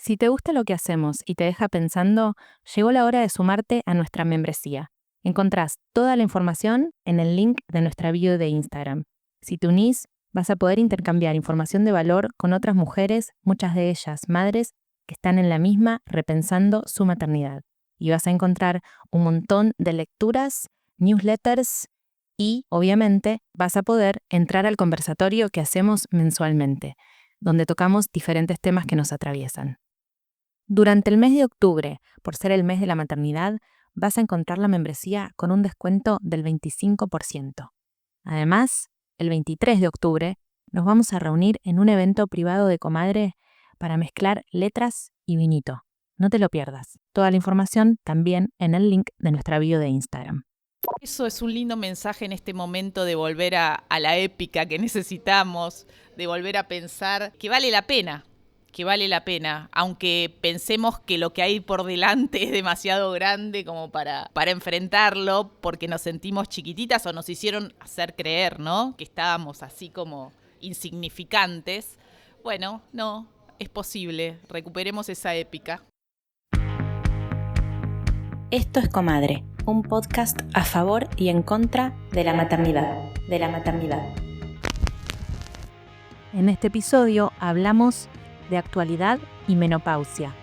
Si te gusta lo que hacemos y te deja pensando, llegó la hora de sumarte a nuestra membresía. Encontrás toda la información en el link de nuestra bio de Instagram. Si te unís, vas a poder intercambiar información de valor con otras mujeres, muchas de ellas madres, que están en la misma repensando su maternidad. Y vas a encontrar un montón de lecturas, newsletters y, obviamente, vas a poder entrar al conversatorio que hacemos mensualmente, donde tocamos diferentes temas que nos atraviesan. Durante el mes de octubre, por ser el mes de la maternidad, vas a encontrar la membresía con un descuento del 25%. Además, el 23 de octubre nos vamos a reunir en un evento privado de Comadre para mezclar letras y vinito. No te lo pierdas. Toda la información también en el link de nuestra bio de Instagram. Eso es un lindo mensaje en este momento de volver a la épica que necesitamos, de volver a pensar que vale la pena, aunque pensemos que lo que hay por delante es demasiado grande como para enfrentarlo, porque nos sentimos chiquititas o nos hicieron hacer creer, ¿no?, que estábamos así como insignificantes. Bueno, no, es posible, recuperemos esa épica. Esto es Comadre, un podcast a favor y en contra de la maternidad. En este episodio hablamos de actualidad y menopausia.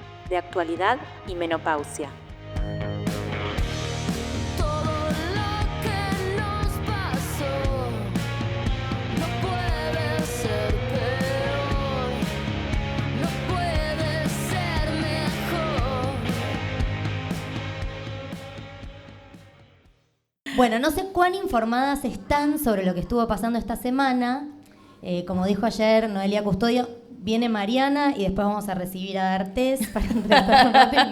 Bueno, no sé cuán informadas están sobre lo que estuvo pasando esta semana. Como dijo ayer Noelia Custodio, viene Mariana y después vamos a recibir a D'Artés para entrevistar un ratito.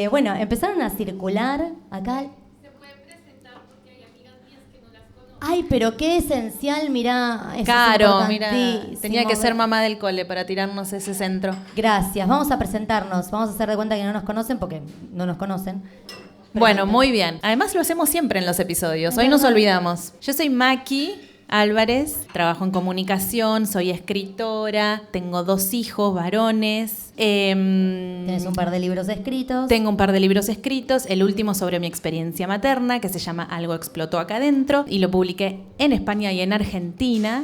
Bueno, empezaron a circular acá. Se puede presentar porque hay amigas mías que no las conocen. Ay, pero qué esencial, mirá. Claro, mira, tenía que ser mamá del cole para tirarnos ese centro. Gracias, vamos a presentarnos, vamos a hacer de cuenta que no nos conocen porque no nos conocen. Bueno, muy bien. Además lo hacemos siempre en los episodios. Hoy nos olvidamos. Yo soy Maki Álvarez, trabajo en comunicación, soy escritora, tengo 2 hijos varones. Tienes un par de libros escritos. Tengo un par de libros escritos, el último sobre mi experiencia materna, que se llama Algo explotó acá adentro, y lo publiqué en España y en Argentina.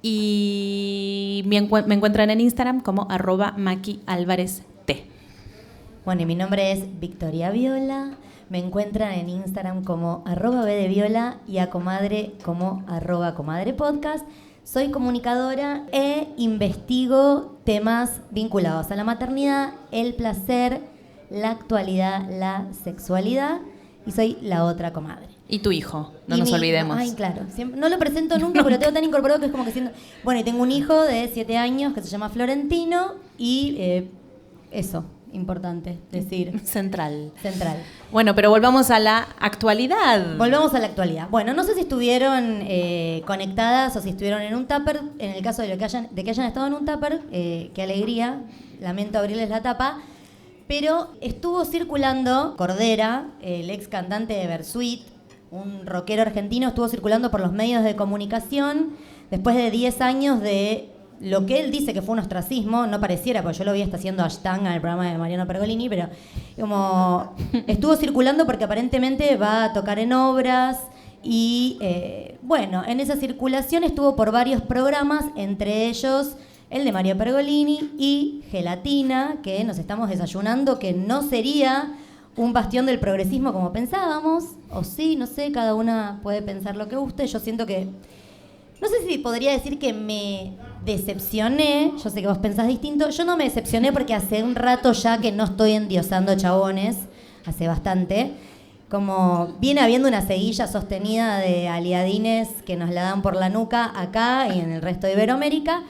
Y me encuentran en Instagram como @MakiAlvarezT. Bueno, y mi nombre es Victoria Viola. Me encuentran en Instagram como @bdeviola y a Comadre como @comadrepodcast. Soy comunicadora e investigo temas vinculados a la maternidad, el placer, la actualidad, la sexualidad, y soy la otra comadre. Y tu hijo, no nos olvidemos. Ay, claro. No lo presento nunca, pero lo tengo tan incorporado que es como que siento... Bueno, y tengo un hijo de 7 años que se llama Florentino y eso... Importante decir. Central. Bueno, pero volvamos a la actualidad. Bueno, no sé si estuvieron conectadas o si estuvieron en un tupper. En el caso de que hayan estado en un tupper, qué alegría. Lamento abrirles la tapa. Pero estuvo circulando Cordera, el ex cantante de Bersuit, un rockero argentino, estuvo circulando por los medios de comunicación después de 10 años de... Lo que él dice que fue un ostracismo, no pareciera, porque yo lo vi hasta haciendo Ashtanga en el programa de Mariano Pergolini, pero como estuvo circulando porque aparentemente va a tocar en obras y, bueno, en esa circulación estuvo por varios programas, entre ellos el de Mario Pergolini y Gelatina, que nos estamos desayunando, que no sería un bastión del progresismo como pensábamos, o sí, no sé, cada una puede pensar lo que guste. Yo siento que... No sé si podría decir que me decepcioné, yo sé que vos pensás distinto, yo no me decepcioné porque hace un rato ya que no estoy endiosando chabones, hace bastante, como viene habiendo una seguilla sostenida de aliadines que nos la dan por la nuca acá y en el resto de Iberoamérica,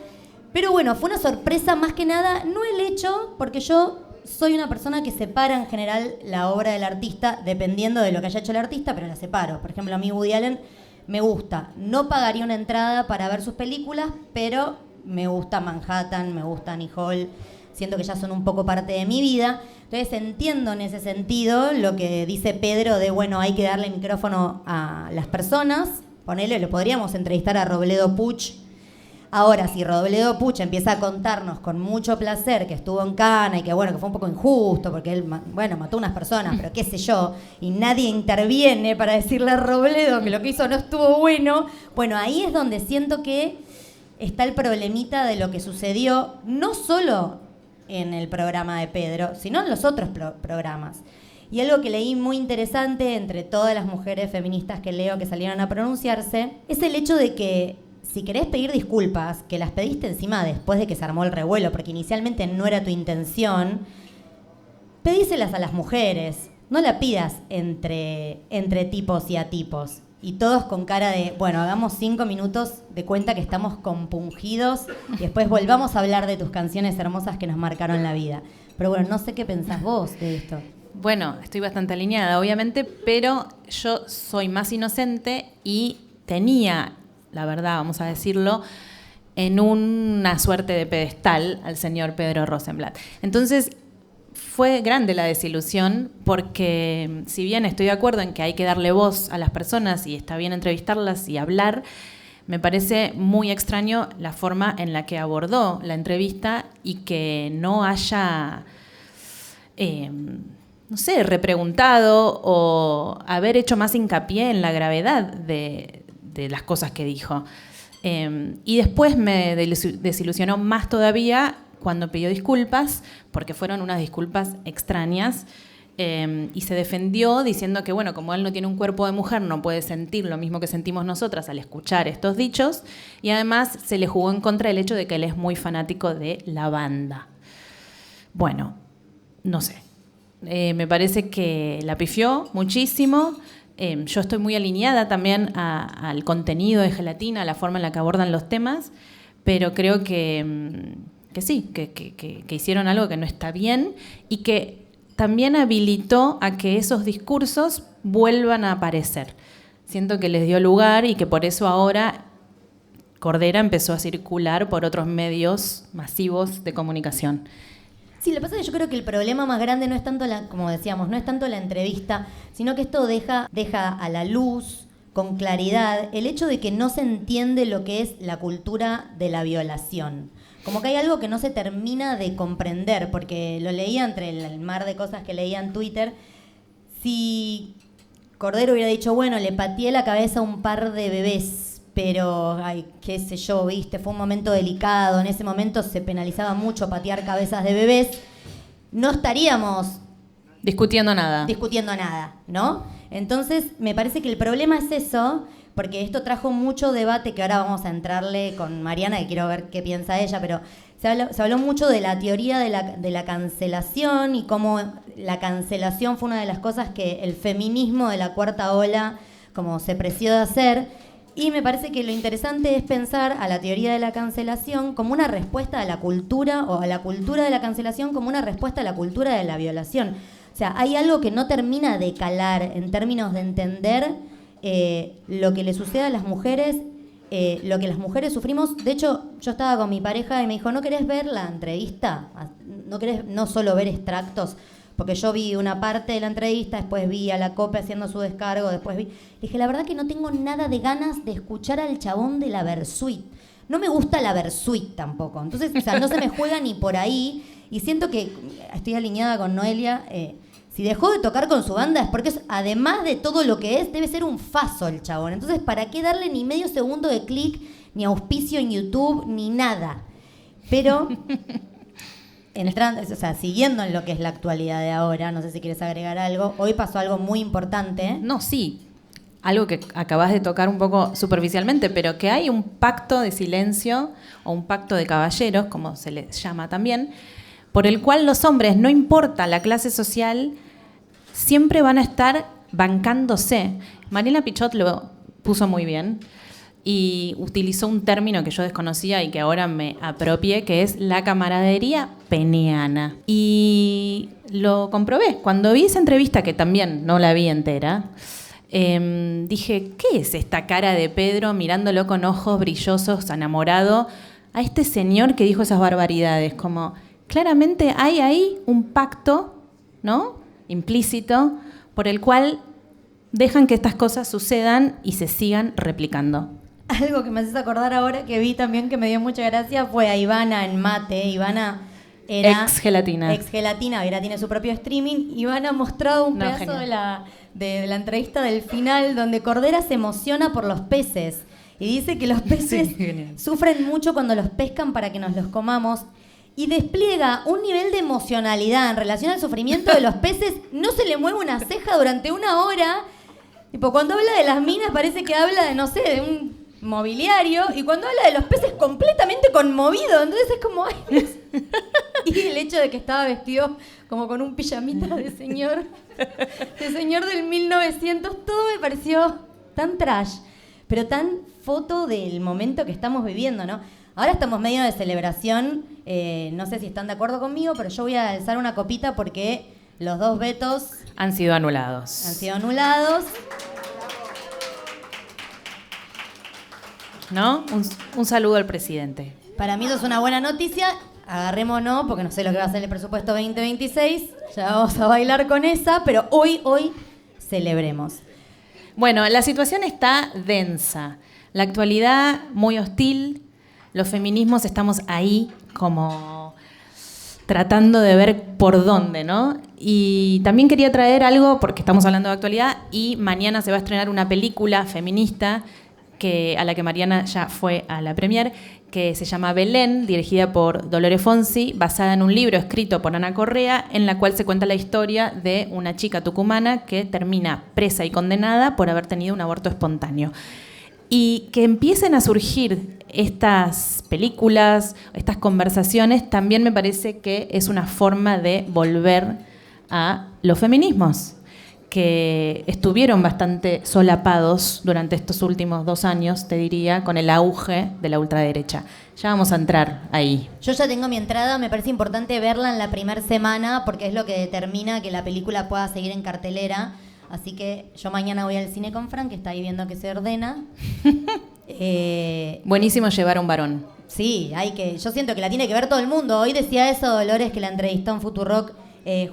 pero bueno, fue una sorpresa más que nada, no el hecho, porque yo soy una persona que separa en general la obra del artista dependiendo de lo que haya hecho el artista, pero la separo. Por ejemplo, a mí Woody Allen me gusta. No pagaría una entrada para ver sus películas, pero me gusta Manhattan, me gusta Annie Hall. Siento que ya son un poco parte de mi vida. Entonces entiendo en ese sentido lo que dice Pedro de, bueno, hay que darle micrófono a las personas. Ponele, lo podríamos entrevistar a Robledo Puch Ahora, si Robledo Puch empieza a contarnos con mucho placer que estuvo en Cana y que bueno, que fue un poco injusto porque él, bueno, mató unas personas, pero qué sé yo, y nadie interviene para decirle a Robledo que lo que hizo no estuvo bueno, bueno, ahí es donde siento que está el problemita de lo que sucedió, no solo en el programa de Pedro, sino en los otros programas. Y algo que leí muy interesante entre todas las mujeres feministas que leo que salieron a pronunciarse, es el hecho de que si querés pedir disculpas, que las pediste encima después de que se armó el revuelo, porque inicialmente no era tu intención, pedíselas a las mujeres. No la pidas entre tipos y atipos. Y todos con cara de, bueno, hagamos 5 minutos de cuenta que estamos compungidos y después volvamos a hablar de tus canciones hermosas que nos marcaron la vida. Pero bueno, no sé qué pensás vos de esto. Bueno, estoy bastante alineada, obviamente, pero yo soy más inocente y tenía, la verdad, vamos a decirlo, en una suerte de pedestal al señor Pedro Rosenblatt. Entonces, fue grande la desilusión porque, si bien estoy de acuerdo en que hay que darle voz a las personas y está bien entrevistarlas y hablar, me parece muy extraño la forma en la que abordó la entrevista y que no haya, no sé, repreguntado o haber hecho más hincapié en la gravedad de las cosas que dijo. Y después me desilusionó más todavía cuando pidió disculpas, porque fueron unas disculpas extrañas, y se defendió diciendo que, bueno, como él no tiene un cuerpo de mujer, no puede sentir lo mismo que sentimos nosotras al escuchar estos dichos, y además se le jugó en contra el hecho de que él es muy fanático de la banda. Bueno, no sé. Me parece que la pifió muchísimo. Yo estoy muy alineada también al contenido de Gelatina, a la forma en la que abordan los temas, pero creo que sí, que hicieron algo que no está bien y que también habilitó a que esos discursos vuelvan a aparecer. Siento que les dio lugar y que por eso ahora Cordera empezó a circular por otros medios masivos de comunicación. Sí, lo que pasa es que yo creo que el problema más grande no es tanto, como decíamos, no es tanto la entrevista, sino que esto deja a la luz, con claridad, el hecho de que no se entiende lo que es la cultura de la violación. Como que hay algo que no se termina de comprender, porque lo leía entre el mar de cosas que leía en Twitter. Si Cordero hubiera dicho, bueno, le pateé la cabeza a un par de bebés, pero, ay, qué sé yo, viste, fue un momento delicado, en ese momento se penalizaba mucho patear cabezas de bebés, no estaríamos discutiendo nada, ¿no? Entonces, me parece que el problema es eso, porque esto trajo mucho debate, que ahora vamos a entrarle con Mariana, que quiero ver qué piensa ella, pero se habló mucho de la teoría de la cancelación y cómo la cancelación fue una de las cosas que el feminismo de la cuarta ola como se preció de hacer. Y me parece que lo interesante es pensar a la teoría de la cancelación como una respuesta a la cultura, o a la cultura de la cancelación como una respuesta a la cultura de la violación. O sea, hay algo que no termina de calar en términos de entender lo que le sucede a las mujeres, lo que las mujeres sufrimos. De hecho, yo estaba con mi pareja y me dijo, ¿no querés ver la entrevista? ¿No querés no solo ver extractos? Porque yo vi una parte de la entrevista, después vi a la COPE haciendo su descargo, después vi... Le dije, la verdad que no tengo nada de ganas de escuchar al chabón de la Versuit. No me gusta la Versuit tampoco. Entonces, o sea, no se me juega ni por ahí. Y siento que estoy alineada con Noelia. Si dejó de tocar con su banda es porque, además de todo lo que es, debe ser un faso el chabón. Entonces, ¿para qué darle ni medio segundo de clic, ni auspicio en YouTube, ni nada? Pero... entrando, o sea, siguiendo en lo que es la actualidad de ahora, no sé si quieres agregar algo. Hoy pasó algo muy importante. No, sí. Algo que acabas de tocar un poco superficialmente, pero que hay un pacto de silencio o un pacto de caballeros, como se les llama también, por el cual los hombres, no importa la clase social, siempre van a estar bancándose. Mariela Pichot lo puso muy bien y utilizó un término que yo desconocía y que ahora me apropié, que es la camaradería peniana. Y lo comprobé. Cuando vi esa entrevista, que también no la vi entera, dije, ¿qué es esta cara de Pedro mirándolo con ojos brillosos, enamorado, a este señor que dijo esas barbaridades? Como, claramente hay ahí un pacto, ¿no?, implícito, por el cual dejan que estas cosas sucedan y se sigan replicando. algo que me haces acordar ahora que vi también que me dio mucha gracia fue a Ivana en Mate. Ivana era Ex Gelatina. Ex Gelatina, ahora tiene su propio streaming. Ivana ha mostrado un pedazo genial. de la entrevista del final donde Cordera se emociona por los peces. Y dice que los peces sufren mucho cuando los pescan para que nos los comamos. Y despliega un nivel de emocionalidad en relación al sufrimiento de los peces. No se le mueve una ceja durante una hora. Tipo, cuando habla de las minas parece que habla de, no sé, de un mobiliario. Y cuando habla de los peces completamente conmovido. Entonces es como... ay, y el hecho de que estaba vestido como con un pijamita de señor del 1900, todo me pareció tan trash, pero tan foto del momento que estamos viviendo, ¿no? Ahora estamos medio de celebración, no sé si están de acuerdo conmigo, pero yo voy a alzar una copita porque los 2 vetos Han sido anulados. ¿No? Un saludo al presidente. Para mí eso es una buena noticia. Agarrémonos, porque no sé lo que va a ser el presupuesto 2026. Ya vamos a bailar con esa, pero hoy celebremos. Bueno, la situación está densa. La actualidad muy hostil. Los feminismos estamos ahí como tratando de ver por dónde, ¿no? Y también quería traer algo, porque estamos hablando de actualidad, y mañana se va a estrenar una película feminista a la que Mariana ya fue a la premier, que se llama Belén, dirigida por Dolores Fonsi, basada en un libro escrito por Ana Correa, en la cual se cuenta la historia de una chica tucumana que termina presa y condenada por haber tenido un aborto espontáneo. Y que empiecen a surgir estas películas, estas conversaciones, también me parece que es una forma de volver a los feminismos, que estuvieron bastante solapados durante estos últimos 2 años, te diría, con el auge de la ultraderecha. Ya vamos a entrar ahí. Yo ya tengo mi entrada, me parece importante verla en la primera semana porque es lo que determina que la película pueda seguir en cartelera. Así que yo mañana voy al cine con Fran, que está ahí viendo que se ordena. Buenísimo llevar a un varón. Sí, yo siento que la tiene que ver todo el mundo. Hoy decía eso Dolores, que la entrevistó en Futurock,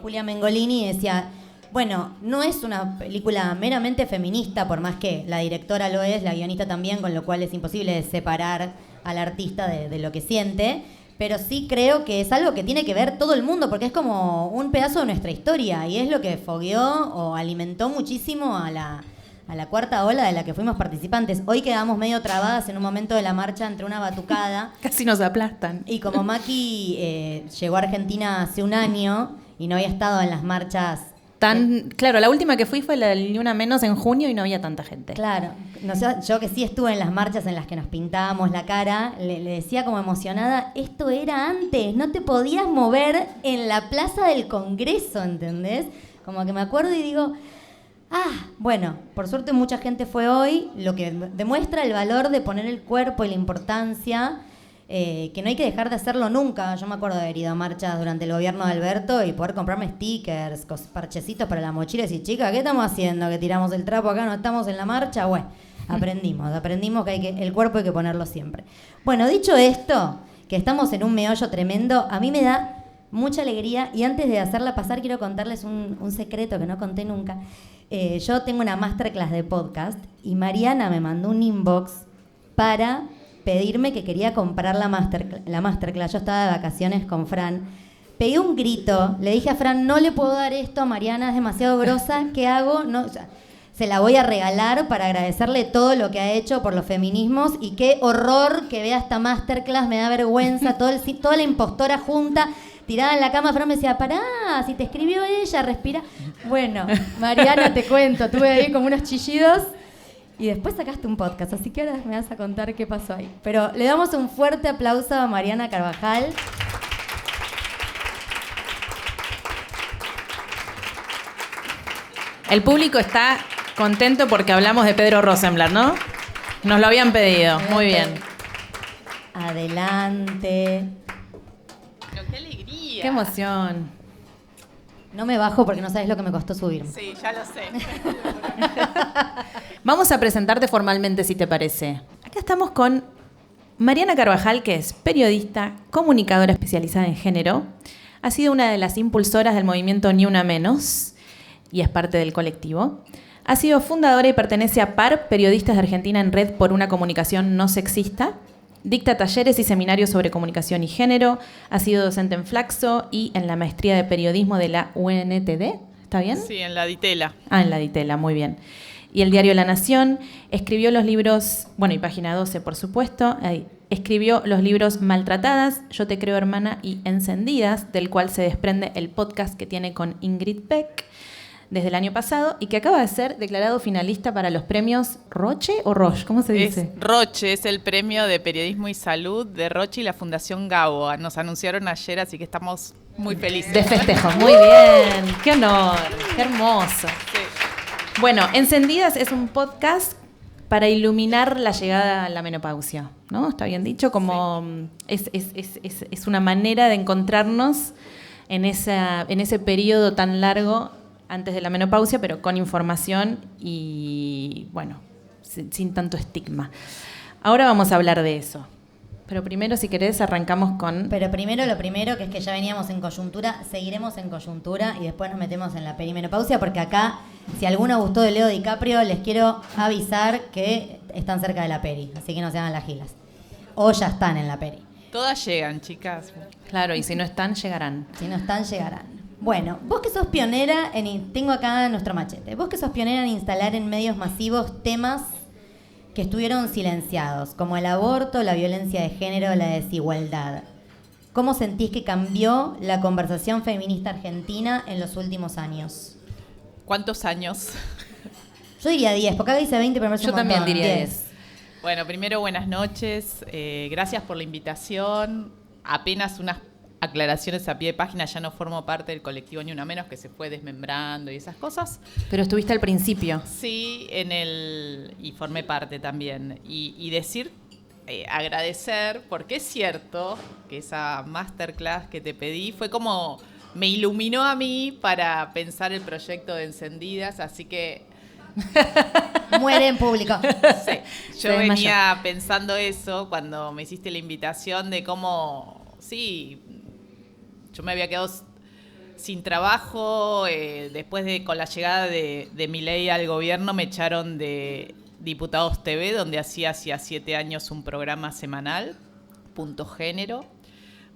Julia Mengolini, y decía... Bueno, no es una película meramente feminista, por más que la directora lo es, la guionista también, con lo cual es imposible separar al artista de lo que siente, pero sí creo que es algo que tiene que ver todo el mundo, porque es como un pedazo de nuestra historia, y es lo que fogueó o alimentó muchísimo a la cuarta ola de la que fuimos participantes. Hoy quedamos medio trabadas en un momento de la marcha entre una batucada. Casi nos aplastan. Y como Maki llegó a Argentina hace un año y no había estado en las marchas... Claro, la última que fui fue la del Ni Una Menos en junio y no había tanta gente. Claro, no sé, yo que sí estuve en las marchas en las que nos pintábamos la cara, le decía como emocionada, esto era antes, no te podías mover en la plaza del Congreso, ¿entendés? Como que me acuerdo y digo, bueno, por suerte mucha gente fue hoy, lo que demuestra el valor de poner el cuerpo y la importancia... que no hay que dejar de hacerlo nunca. Yo me acuerdo de haber ido a marchas durante el gobierno de Alberto y poder comprarme stickers, parchecitos para la mochila y decir, chica, ¿qué estamos haciendo? ¿Que tiramos el trapo acá? ¿No estamos en la marcha? Bueno, aprendimos que el cuerpo hay que ponerlo siempre. Bueno, dicho esto, que estamos en un meollo tremendo, a mí me da mucha alegría y antes de hacerla pasar quiero contarles un secreto que no conté nunca. Yo tengo una masterclass de podcast y Mariana me mandó un inbox para... pedirme que quería comprar la masterclass. Yo estaba de vacaciones con Fran. Pegué un grito. Le dije a Fran, no le puedo dar esto a Mariana, es demasiado grosa. ¿Qué hago? No, se la voy a regalar para agradecerle todo lo que ha hecho por los feminismos. Y qué horror que vea esta masterclass. Me da vergüenza. Toda la impostora junta, tirada en la cama. Fran me decía, pará, si te escribió ella, respira. Bueno, Mariana, te cuento. Tuve ahí como unos chillidos. Y después sacaste un podcast, así que ahora me vas a contar qué pasó ahí. Pero le damos un fuerte aplauso a Mariana Carvajal. El público está contento porque hablamos de Pedro Rosenblatt, ¿no? Nos lo habían pedido. Muy bien. Adelante. Pero qué alegría. Qué emoción. No me bajo porque no sabes lo que me costó subirme. Sí, ya lo sé. Vamos a presentarte formalmente, si te parece. Acá estamos con Mariana Carvajal, que es periodista, comunicadora especializada en género. Ha sido una de las impulsoras del movimiento Ni Una Menos y es parte del colectivo. Ha sido fundadora y pertenece a PAR, Periodistas de Argentina en Red por una Comunicación No Sexista. Dicta talleres y seminarios sobre comunicación y género. Ha sido docente en Flaxo y en la maestría de periodismo de la UNTD. ¿Está bien? Sí, en la Ditela. En la Ditela, muy bien. Y el diario La Nación. Escribió los libros, y Página 12, por supuesto. Escribió los libros Maltratadas, Yo te creo hermana y Encendidas, del cual se desprende el podcast que tiene con Ingrid Beck desde el año pasado y que acaba de ser declarado finalista para los premios Roche o Roche, ¿cómo se dice? Es Roche, es el premio de periodismo y salud de Roche y la Fundación Gabo. Nos anunciaron ayer, así que estamos muy felices. De festejo, muy bien. Qué honor, qué hermoso. Sí. Bueno, Encendidas es un podcast para iluminar la llegada a la menopausia, ¿no? Está bien dicho, como es una manera de encontrarnos en ese periodo tan largo antes de la menopausia, pero con información y, sin tanto estigma. Ahora vamos a hablar de eso. Pero primero, si querés, arrancamos con... Pero primero, lo primero, que es que ya veníamos en coyuntura, seguiremos en coyuntura y después nos metemos en la perimenopausia, porque acá, si alguno gustó de Leo DiCaprio, les quiero avisar que están cerca de la peri, así que no se hagan las gilas. O ya están en la peri. Todas llegan, chicas. Claro, y si no están, llegarán. Si no están, llegarán. Bueno, vos que sos pionera, tengo acá nuestro machete, vos que sos pionera en instalar en medios masivos temas que estuvieron silenciados, como el aborto, la violencia de género, la desigualdad. ¿Cómo sentís que cambió la conversación feminista argentina en los últimos años? ¿Cuántos años? Yo diría 10, porque acá dice 20, pero me parece Yo un montón. también diría 10. Bueno, primero buenas noches, gracias por la invitación. Apenas unas aclaraciones a pie de página, ya no formo parte del colectivo Ni Una Menos, que se fue desmembrando y esas cosas. Pero estuviste al principio. Sí, y formé parte también. Y decir, agradecer, porque es cierto que esa masterclass que te pedí fue como, me iluminó a mí para pensar el proyecto de Encendidas, así que... Muere en público. Sí, yo venía pensando eso cuando me hiciste la invitación de cómo, sí, yo me había quedado sin trabajo, después con la llegada de Milei al gobierno me echaron de Diputados TV, donde hacía 7 años un programa semanal, Punto Género.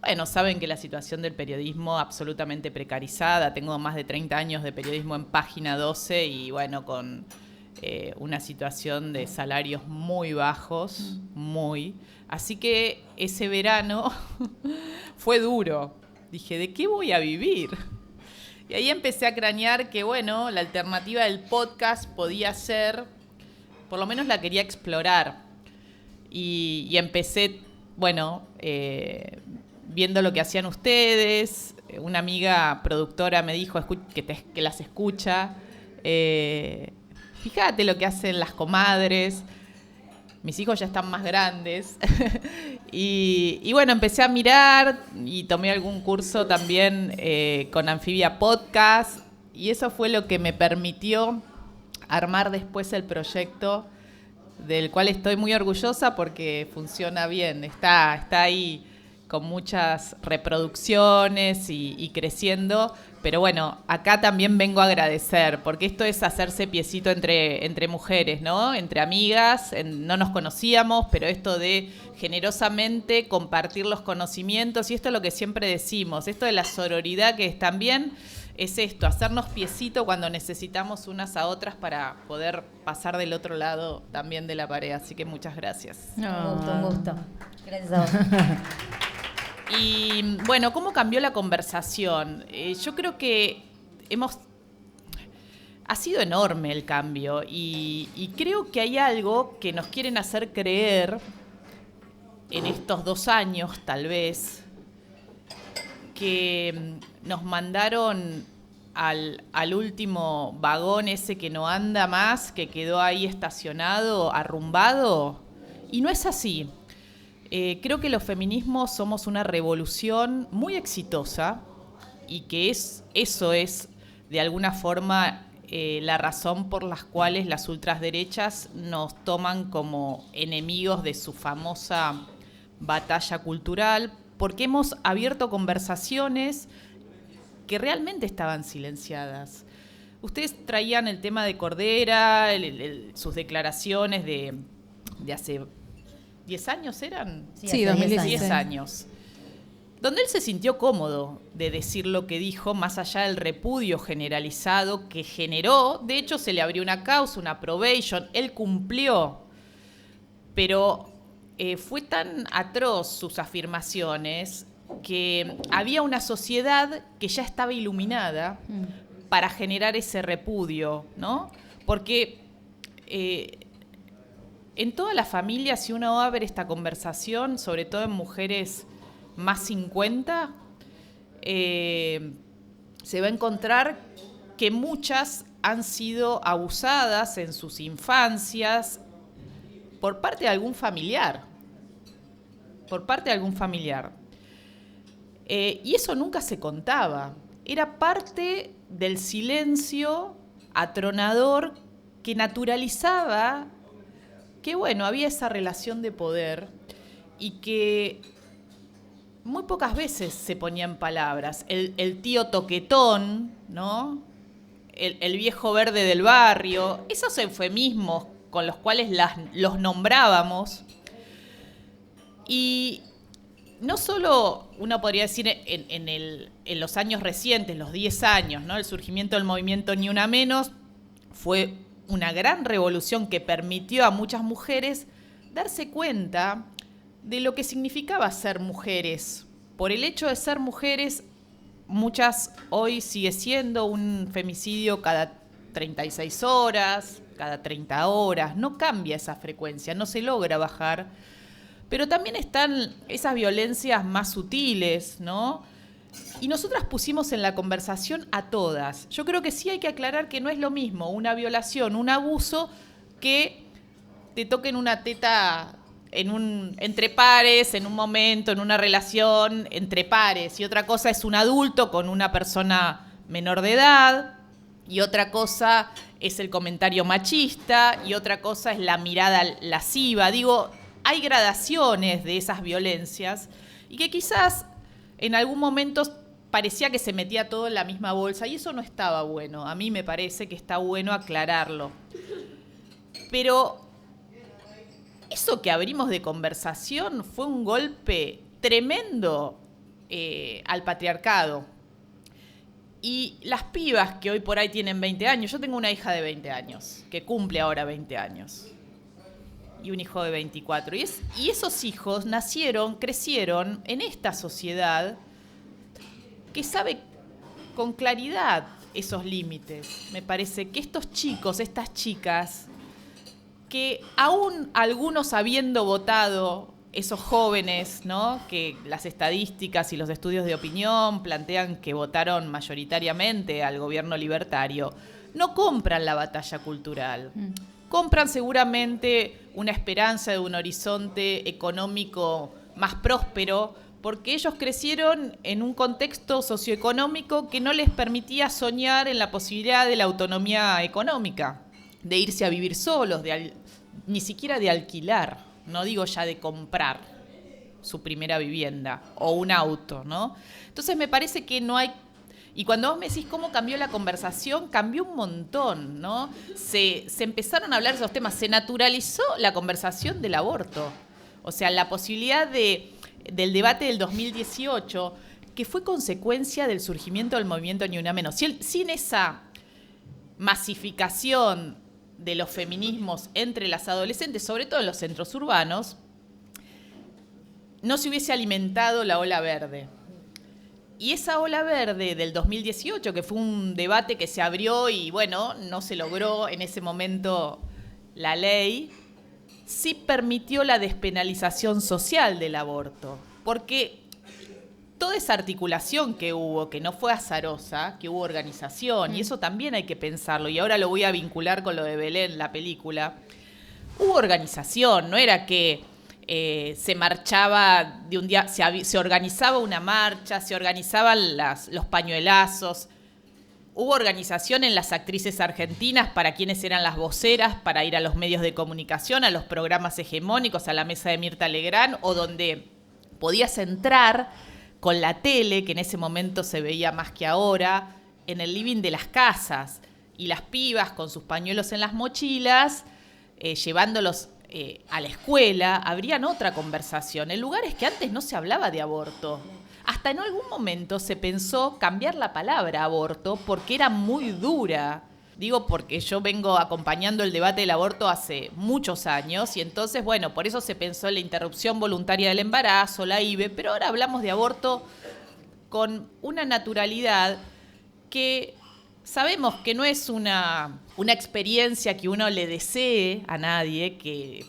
Bueno, saben que la situación del periodismo absolutamente precarizada, tengo más de 30 años de periodismo en Página 12 y bueno, con una situación de salarios muy bajos, Así que ese verano fue duro. Dije, ¿de qué voy a vivir? Y ahí empecé a cranear que, bueno, la alternativa del podcast podía ser, por lo menos la quería explorar. Y empecé, viendo lo que hacían ustedes. Una amiga productora me dijo que las escucha. Fíjate lo que hacen las comadres. Mis hijos ya están más grandes. y bueno, empecé a mirar y tomé algún curso también con Anfibia Podcast. Y eso fue lo que me permitió armar después el proyecto, del cual estoy muy orgullosa porque funciona bien. Está ahí con muchas reproducciones y creciendo. Pero bueno, acá también vengo a agradecer, porque esto es hacerse piecito entre mujeres, ¿no? Entre amigas, no nos conocíamos, pero esto de generosamente compartir los conocimientos, y esto es lo que siempre decimos, esto de la sororidad, que también es esto, hacernos piecito cuando necesitamos unas a otras para poder pasar del otro lado también de la pared. Así que muchas gracias. Un gusto. Gracias a vos. Y bueno, ¿cómo cambió la conversación? Yo creo que ha sido enorme el cambio y creo que hay algo que nos quieren hacer creer en estos 2 años, tal vez, que nos mandaron al último vagón ese que no anda más, que quedó ahí estacionado, arrumbado, y no es así. Creo que los feminismos somos una revolución muy exitosa y que eso es de alguna forma la razón por las cuales las ultraderechas nos toman como enemigos de su famosa batalla cultural, porque hemos abierto conversaciones que realmente estaban silenciadas. Ustedes traían el tema de Cordera, sus declaraciones de hace 10 años, ¿eran? Sí, Sí, hace 2016. 10 años. Donde él se sintió cómodo de decir lo que dijo, más allá del repudio generalizado que generó. De hecho, se le abrió una causa, una probation, él cumplió. Pero fue tan atroz sus afirmaciones que había una sociedad que ya estaba iluminada para generar ese repudio, ¿no? Porque en toda la familia, si uno va a ver esta conversación, sobre todo en mujeres más 50, se va a encontrar que muchas han sido abusadas en sus infancias por parte de algún familiar. Y eso nunca se contaba. Era parte del silencio atronador que naturalizaba que, bueno, había esa relación de poder y que muy pocas veces se ponía en palabras. El tío toquetón, ¿no? El viejo verde del barrio, esos eufemismos con los cuales los nombrábamos. Y no solo uno podría decir en los años recientes, los 10 años, ¿no? El surgimiento del movimiento Ni Una Menos fue una gran revolución que permitió a muchas mujeres darse cuenta de lo que significaba ser mujeres. Por el hecho de ser mujeres, muchas hoy sigue siendo un femicidio cada 36 horas, cada 30 horas. No cambia esa frecuencia, no se logra bajar. Pero también están esas violencias más sutiles, ¿no? Y nosotras pusimos en la conversación a todas. Yo creo que sí hay que aclarar que no es lo mismo una violación, un abuso, que te toquen una teta entre pares, en un momento, en una relación entre pares. Y otra cosa es un adulto con una persona menor de edad. Y otra cosa es el comentario machista. Y otra cosa es la mirada lasciva. Digo, hay gradaciones de esas violencias y que quizás en algún momento parecía que se metía todo en la misma bolsa y eso no estaba bueno. A mí me parece que está bueno aclararlo. Pero eso que abrimos de conversación fue un golpe tremendo al patriarcado. Y las pibas que hoy por ahí tienen 20 años, yo tengo una hija de 20 años, que cumple ahora 20 años. Y un hijo de 24. Y esos hijos crecieron en esta sociedad que sabe con claridad esos límites. Me parece que estos chicos, estas chicas, que aún algunos habiendo votado, esos jóvenes, ¿no? Que las estadísticas y los estudios de opinión plantean que votaron mayoritariamente al gobierno libertario, no compran la batalla cultural. Compran seguramente una esperanza de un horizonte económico más próspero, porque ellos crecieron en un contexto socioeconómico que no les permitía soñar en la posibilidad de la autonomía económica, de irse a vivir solos, ni siquiera de alquilar, no digo ya de comprar su primera vivienda o un auto, ¿no? Entonces me parece que no hay. Y cuando vos me decís cómo cambió la conversación, cambió un montón, ¿no? Se empezaron a hablar de esos temas, se naturalizó la conversación del aborto. O sea, la posibilidad del debate del 2018, que fue consecuencia del surgimiento del movimiento Ni Una Menos. Sin esa masificación de los feminismos entre las adolescentes, sobre todo en los centros urbanos, no se hubiese alimentado la ola verde. Y esa ola verde del 2018, que fue un debate que se abrió y, bueno, no se logró en ese momento la ley, sí permitió la despenalización social del aborto. Porque toda esa articulación que hubo, que no fue azarosa, que hubo organización, y eso también hay que pensarlo, y ahora lo voy a vincular con lo de Belén, la película, hubo organización, no era que se marchaba de un día, se organizaba una marcha, se organizaban los pañuelazos. Hubo organización en las actrices argentinas para quienes eran las voceras, para ir a los medios de comunicación, a los programas hegemónicos, a la mesa de Mirta Legrand, o donde podías entrar con la tele, que en ese momento se veía más que ahora, en el living de las casas. y las pibas con sus pañuelos en las mochilas, llevándolos a la escuela, habrían otra conversación. En lugares que antes no se hablaba de aborto. Hasta en algún momento se pensó cambiar la palabra aborto porque era muy dura. Digo porque yo vengo acompañando el debate del aborto hace muchos años y entonces, bueno, por eso se pensó en la interrupción voluntaria del embarazo, la IVE, pero ahora hablamos de aborto con una naturalidad que sabemos que no es una experiencia que uno le desee a nadie, que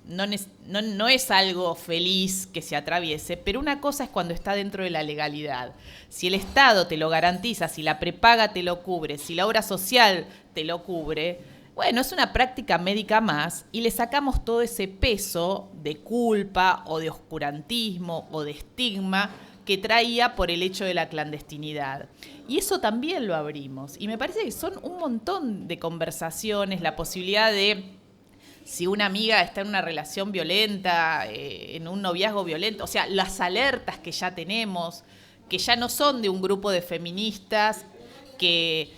no es algo feliz que se atraviese, pero una cosa es cuando está dentro de la legalidad. Si el Estado te lo garantiza, si la prepaga te lo cubre, si la obra social te lo cubre, bueno, es una práctica médica más y le sacamos todo ese peso de culpa o de oscurantismo o de estigma que traía por el hecho de la clandestinidad. Y eso también lo abrimos. Y me parece que son un montón de conversaciones, la posibilidad de, si una amiga está en una relación violenta, en un noviazgo violento, o sea, las alertas que ya tenemos, que ya no son de un grupo de feministas que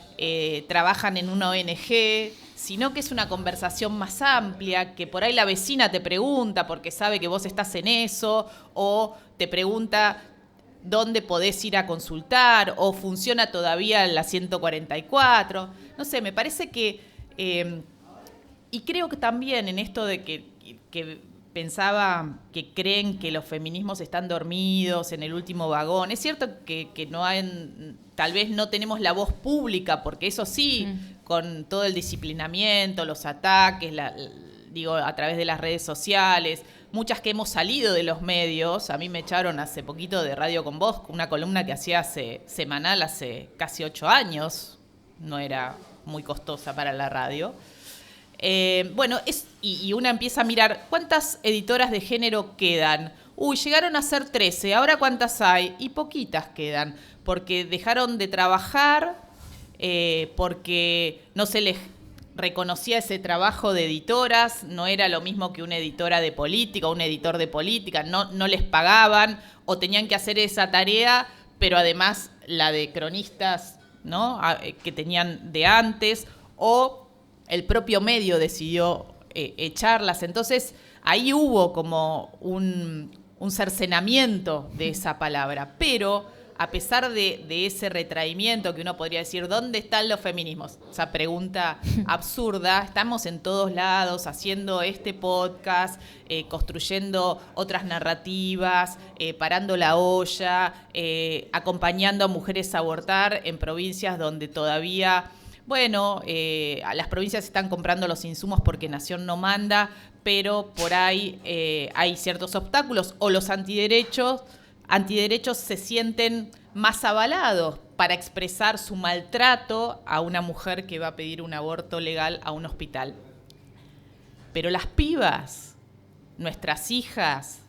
trabajan en una ONG, sino que es una conversación más amplia, que por ahí la vecina te pregunta porque sabe que vos estás en eso, o te pregunta dónde podés ir a consultar, o funciona todavía la 144. No sé, me parece que... y creo que también en esto de que pensaba que creen que los feminismos están dormidos en el último vagón. Es cierto que no hay, tal vez no tenemos la voz pública, porque eso sí, con todo el disciplinamiento, los ataques, digo, a través de las redes sociales, muchas que hemos salido de los medios. A mí me echaron hace poquito de Radio con Vos, una columna que hacía semanal hace casi 8 años. No era muy costosa para la radio. Bueno, y una empieza a mirar cuántas editoras de género quedan. Uy, llegaron a ser 13, ¿ahora cuántas hay? Y poquitas quedan, porque dejaron de trabajar, porque no se les reconocía ese trabajo de editoras, no era lo mismo que una editora de política, un editor de política, no les pagaban, o tenían que hacer esa tarea, pero además la de cronistas, ¿no?, que tenían de antes, o el propio medio decidió echarlas. Entonces, ahí hubo como un cercenamiento de esa palabra. Pero, a pesar de ese retraimiento que uno podría decir, ¿dónde están los feminismos? Esa pregunta absurda. Estamos en todos lados, haciendo este podcast, construyendo otras narrativas, parando la olla, acompañando a mujeres a abortar en provincias donde todavía... Bueno, las provincias están comprando los insumos porque Nación no manda, pero por ahí hay ciertos obstáculos, o los antiderechos se sienten más avalados para expresar su maltrato a una mujer que va a pedir un aborto legal a un hospital. Pero las pibas, nuestras hijas,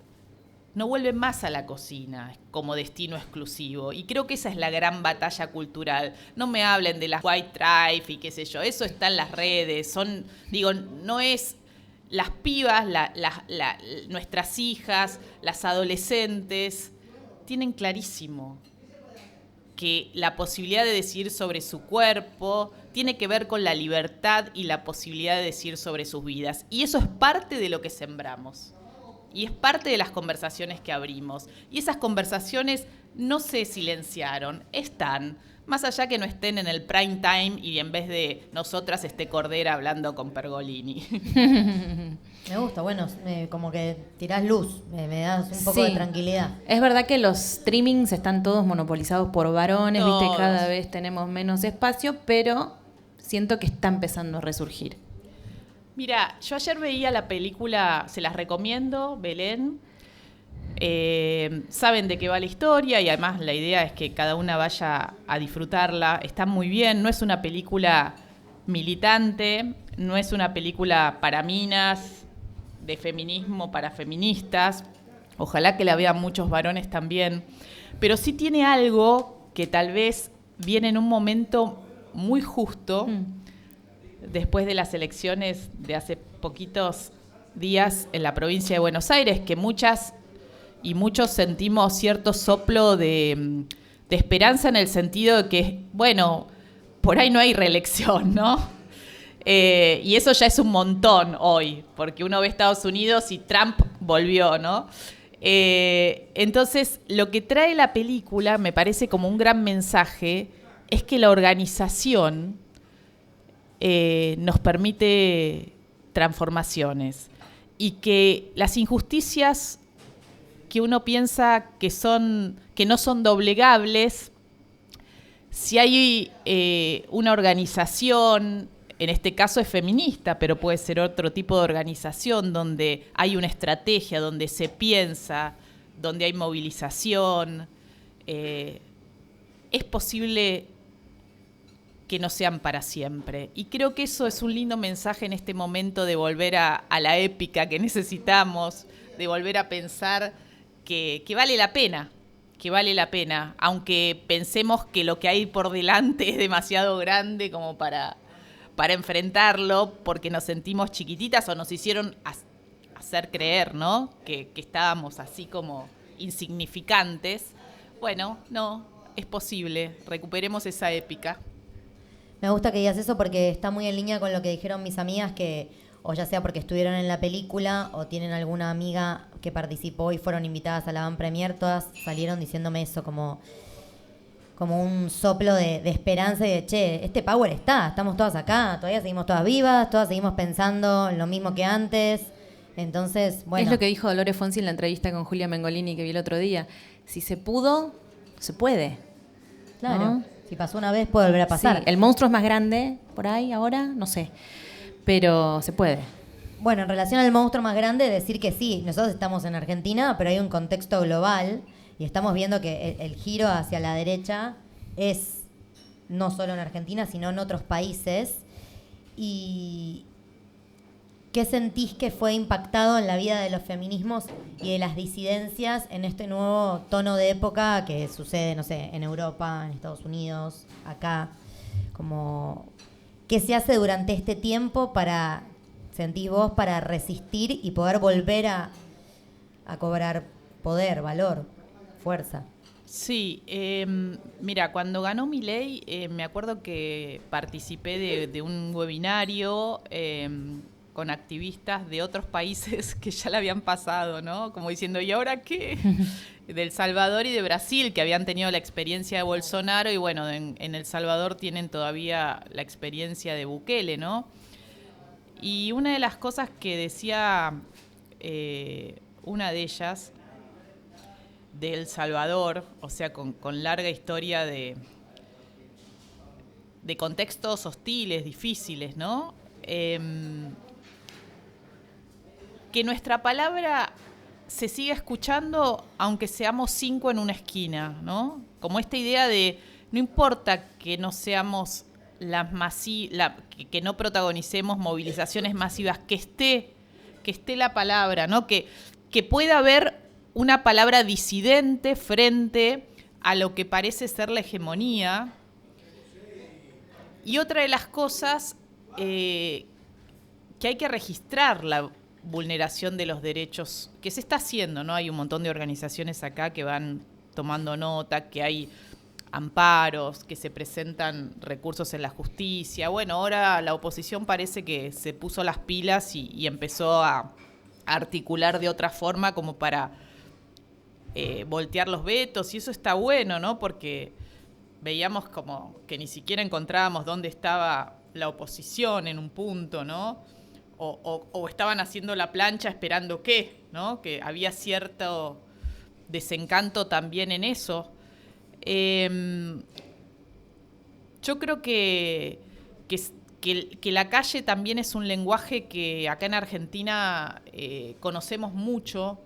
no vuelven más a la cocina como destino exclusivo. Y creo que esa es la gran batalla cultural. No me hablen de las white trash y qué sé yo. Eso está en las redes. No es... Las pibas, nuestras hijas, las adolescentes, tienen clarísimo que la posibilidad de decidir sobre su cuerpo tiene que ver con la libertad y la posibilidad de decidir sobre sus vidas. Y eso es parte de lo que sembramos. Y es parte de las conversaciones que abrimos. Y esas conversaciones no se silenciaron, están. Más allá que no estén en el prime time y en vez de nosotras esté Cordera hablando con Pergolini. Me gusta, bueno, como que tirás luz, me das un poco de tranquilidad. Es verdad que los streamings están todos monopolizados por varones, Todos. ¿viste? Cada vez tenemos menos espacio, pero siento que está empezando a resurgir. Mira, yo ayer veía la película, se las recomiendo, Belén. Saben de qué va la historia y además la idea es que cada una vaya a disfrutarla. Está muy bien, no es una película militante, no es una película para minas, de feminismo para feministas. Ojalá que la vean muchos varones también. Pero sí tiene algo que tal vez viene en un momento muy justo, después de las elecciones de hace poquitos días en la provincia de Buenos Aires, que muchas y muchos sentimos cierto soplo de esperanza en el sentido de que, bueno, por ahí no hay reelección, ¿no? Y eso ya es un montón hoy, porque uno ve Estados Unidos y Trump volvió, ¿no? Entonces, lo que trae la película, me parece como un gran mensaje, es que la organización nos permite transformaciones y que las injusticias que uno piensa que no son doblegables, si hay una organización, en este caso es feminista, pero puede ser otro tipo de organización donde hay una estrategia, donde se piensa, donde hay movilización, es posible que no sean para siempre. Y creo que eso es un lindo mensaje en este momento de volver a la épica que necesitamos, de volver a pensar que vale la pena, aunque pensemos que lo que hay por delante es demasiado grande como para enfrentarlo, porque nos sentimos chiquititas o nos hicieron hacer creer, ¿no? Que estábamos así como insignificantes. Bueno, no, es posible, recuperemos esa épica. Me gusta que digas eso porque está muy en línea con lo que dijeron mis amigas, que o ya sea porque estuvieron en la película o tienen alguna amiga que participó y fueron invitadas a la van premier, todas salieron diciéndome eso como un soplo de esperanza y de, che, este power estamos todas acá, todavía seguimos todas vivas, todas seguimos pensando en lo mismo que antes. Entonces, bueno. Es lo que dijo Dolores Fonsi en la entrevista con Julia Mengolini que vi el otro día. Si se pudo, se puede. Claro. ¿No? Si pasó una vez, puede volver a pasar. Sí, el monstruo es más grande por ahí ahora, no sé. Pero se puede. Bueno, en relación al monstruo más grande, decir que sí, nosotros estamos en Argentina, pero hay un contexto global y estamos viendo que el giro hacia la derecha es no solo en Argentina, sino en otros países. ¿Y qué sentís que fue impactado en la vida de los feminismos y de las disidencias en este nuevo tono de época que sucede, no sé, en Europa, en Estados Unidos, acá? Como, ¿qué se hace durante este tiempo para, sentís vos, para resistir y poder volver a cobrar poder, valor, fuerza? Sí, mira, cuando ganó Milei, me acuerdo que participé de un webinario con activistas de otros países que ya la habían pasado, ¿no? Como diciendo, ¿y ahora qué? De El Salvador y de Brasil, que habían tenido la experiencia de Bolsonaro, y bueno, en El Salvador tienen todavía la experiencia de Bukele, ¿no? Y una de las cosas que decía una de ellas, de El Salvador, o sea, con larga historia de contextos hostiles, difíciles, ¿no? Que nuestra palabra se siga escuchando aunque seamos 5 en una esquina, ¿no? Como esta idea de no importa que no seamos que no protagonicemos movilizaciones masivas, que esté la palabra, ¿no? Que pueda haber una palabra disidente frente a lo que parece ser la hegemonía. Y otra de las cosas que hay que registrar la vulneración de los derechos que se está haciendo, ¿no? Hay un montón de organizaciones acá que van tomando nota, que hay amparos, que se presentan recursos en la justicia. Bueno, ahora la oposición parece que se puso las pilas y empezó a articular de otra forma como para voltear los vetos, y eso está bueno, ¿no? Porque veíamos como que ni siquiera encontrábamos dónde estaba la oposición en un punto, ¿no? O estaban haciendo la plancha esperando qué, ¿no? Que había cierto desencanto también en eso. Yo creo que la calle también es un lenguaje que acá en Argentina conocemos mucho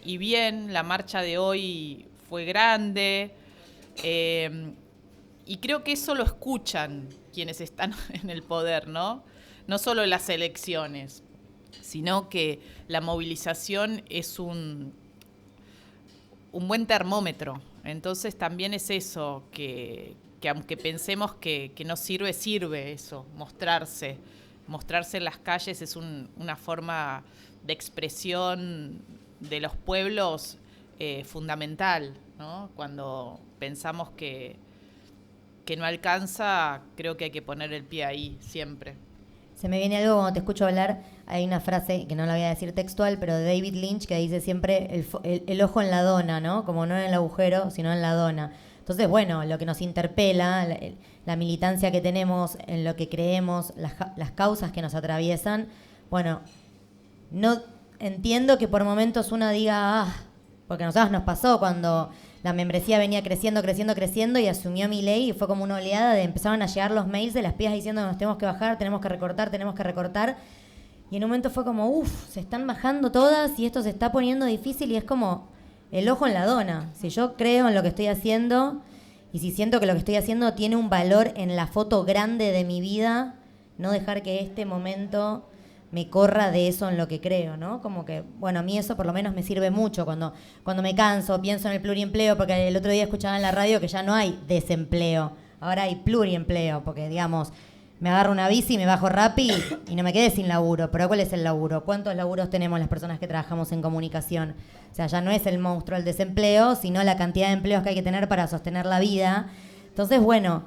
y bien. La marcha de hoy fue grande y creo que eso lo escuchan quienes están en el poder, ¿no? No solo en las elecciones, sino que la movilización es un buen termómetro. Entonces también es eso, que aunque pensemos que no sirve, sirve eso, mostrarse en las calles es una forma de expresión de los pueblos fundamental, ¿no? Cuando pensamos que que no alcanza, creo que hay que poner el pie ahí siempre. Se me viene algo cuando te escucho hablar. Hay una frase, que no la voy a decir textual, pero de David Lynch, que dice siempre el ojo en la dona, ¿no? Como no en el agujero, sino en la dona. Entonces, bueno, lo que nos interpela, la militancia que tenemos, en lo que creemos, las causas que nos atraviesan, bueno, no entiendo que por momentos uno diga, porque a nosotros nos pasó cuando la membresía venía creciendo y asumió Milei y fue como una oleada de empezaron a llegar los mails de las pibas diciendo que nos tenemos que bajar, tenemos que recortar. Y en un momento fue como, se están bajando todas y esto se está poniendo difícil y es como el ojo en la dona. Si yo creo en lo que estoy haciendo y si siento que lo que estoy haciendo tiene un valor en la foto grande de mi vida, no dejar que este momento me corra de eso en lo que creo, ¿no? Como que, bueno, a mí eso por lo menos me sirve mucho cuando me canso, pienso en el pluriempleo, porque el otro día escuchaba en la radio que ya no hay desempleo, ahora hay pluriempleo, porque, digamos, me agarro una bici, me bajo Rappi y no me quedé sin laburo. Pero ¿cuál es el laburo? ¿Cuántos laburos tenemos las personas que trabajamos en comunicación? O sea, ya no es el monstruo el desempleo, sino la cantidad de empleos que hay que tener para sostener la vida. Entonces, bueno,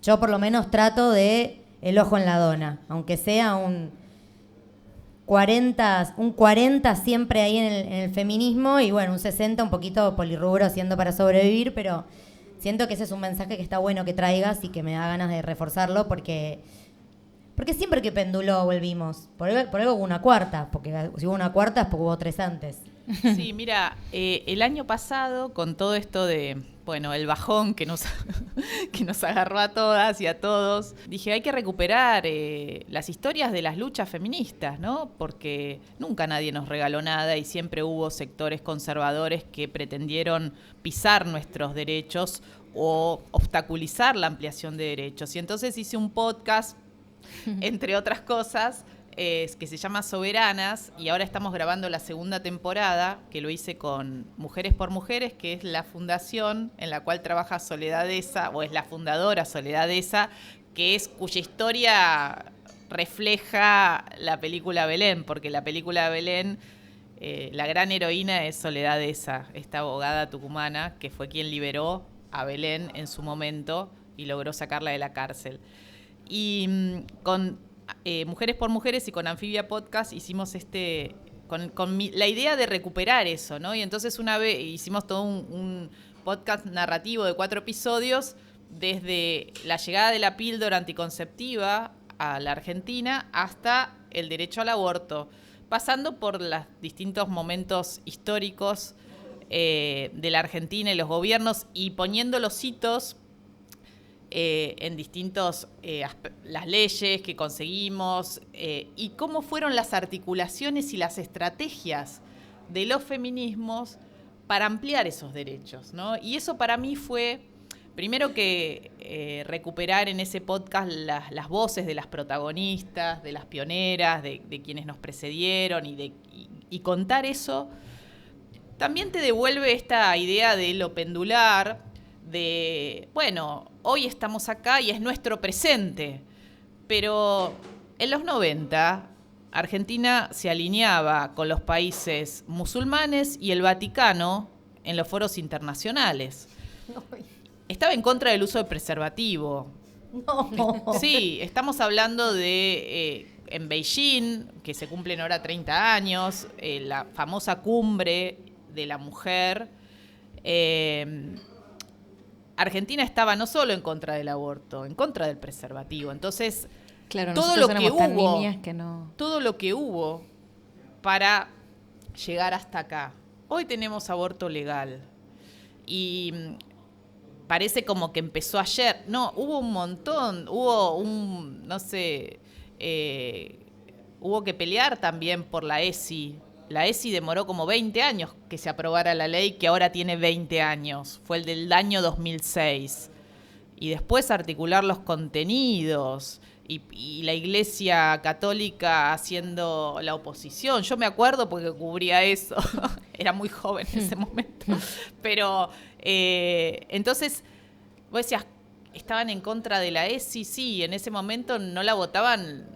yo por lo menos trato de el ojo en la dona, aunque sea un 40 siempre ahí en el feminismo y bueno, un 60 un poquito polirrubro haciendo para sobrevivir, pero siento que ese es un mensaje que está bueno que traigas y que me da ganas de reforzarlo porque siempre que penduló volvimos. Por algo hubo una cuarta, porque si hubo una cuarta es porque hubo 3 antes. Sí, mira, el año pasado con todo esto de, bueno, el bajón que nos agarró a todas y a todos, dije, hay que recuperar las historias de las luchas feministas, ¿no? Porque nunca nadie nos regaló nada y siempre hubo sectores conservadores que pretendieron pisar nuestros derechos o obstaculizar la ampliación de derechos. Y entonces hice un podcast, entre otras cosas, que se llama Soberanas, y ahora estamos grabando la segunda temporada, que lo hice con Mujeres por Mujeres, que es la fundación en la cual trabaja Soledad Esa, o es la fundadora Soledad Esa, cuya historia refleja la película Belén, porque la película Belén, la gran heroína es Soledad Esa, esta abogada tucumana, que fue quien liberó a Belén en su momento y logró sacarla de la cárcel. Y con Mujeres por Mujeres y con Anfibia Podcast hicimos la idea de recuperar eso, ¿no? Y entonces una vez hicimos todo un podcast narrativo de 4 episodios desde la llegada de la píldora anticonceptiva a la Argentina hasta el derecho al aborto, pasando por los distintos momentos históricos de la Argentina y los gobiernos y poniendo los hitos en distintos, las leyes que conseguimos y cómo fueron las articulaciones y las estrategias de los feminismos para ampliar esos derechos, ¿no? Y eso para mí fue, primero que recuperar en ese podcast las voces de las protagonistas, de las pioneras, de quienes nos precedieron y contar eso, también te devuelve esta idea de lo pendular, de, bueno, hoy estamos acá y es nuestro presente, pero en los 90 Argentina se alineaba con los países musulmanes y el Vaticano en los foros internacionales. Estaba en contra del uso de preservativo. No. Sí, estamos hablando de en Beijing, que se cumplen ahora 30 años, la famosa cumbre de la mujer. Argentina estaba no solo en contra del aborto, en contra del preservativo. Entonces, claro, todo lo que hubo para llegar hasta acá. Hoy tenemos aborto legal. Y parece como que empezó ayer. No, hubo un montón. Hubo que pelear también por la ESI. La ESI demoró como 20 años que se aprobara la ley, que ahora tiene 20 años. Fue el del año 2006. Y después articular los contenidos y la Iglesia Católica haciendo la oposición. Yo me acuerdo porque cubría eso. Era muy joven en ese momento. Pero entonces, vos decías, estaban en contra de la ESI, sí, en ese momento no la votaban,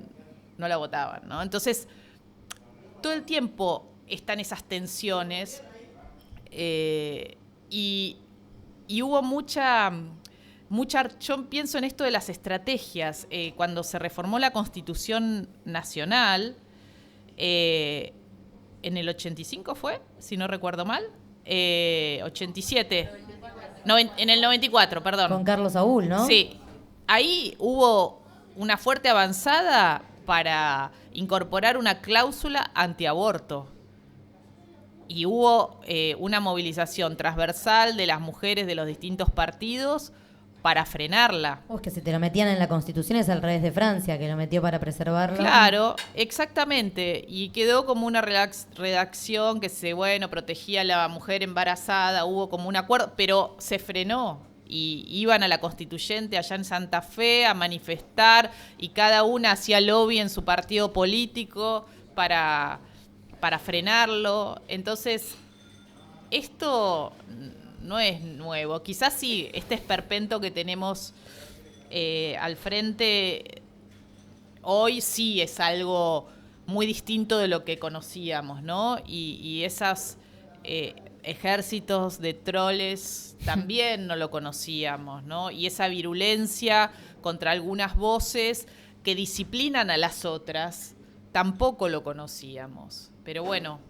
¿no? Entonces, todo el tiempo están esas tensiones y hubo mucha yo pienso en esto de las estrategias. Cuando se reformó la Constitución Nacional, en el 85 fue, si no recuerdo mal, 87, en el 94, perdón. Con Carlos Saúl, ¿no? Sí, ahí hubo una fuerte avanzada para incorporar una cláusula antiaborto. Y hubo una movilización transversal de las mujeres de los distintos partidos para frenarla. Es que si te lo metían en la Constitución es al revés de Francia, que lo metió para preservarlo. Claro, exactamente. Y quedó como una redacción que protegía a la mujer embarazada, hubo como un acuerdo, pero se frenó. Y iban a la Constituyente allá en Santa Fe a manifestar y cada una hacía lobby en su partido político para frenarlo. Entonces, esto no es nuevo. Quizás sí, este esperpento que tenemos al frente hoy sí es algo muy distinto de lo que conocíamos, ¿no? Y esos ejércitos de troles también no lo conocíamos, ¿no? Y esa virulencia contra algunas voces que disciplinan a las otras tampoco lo conocíamos. Pero bueno,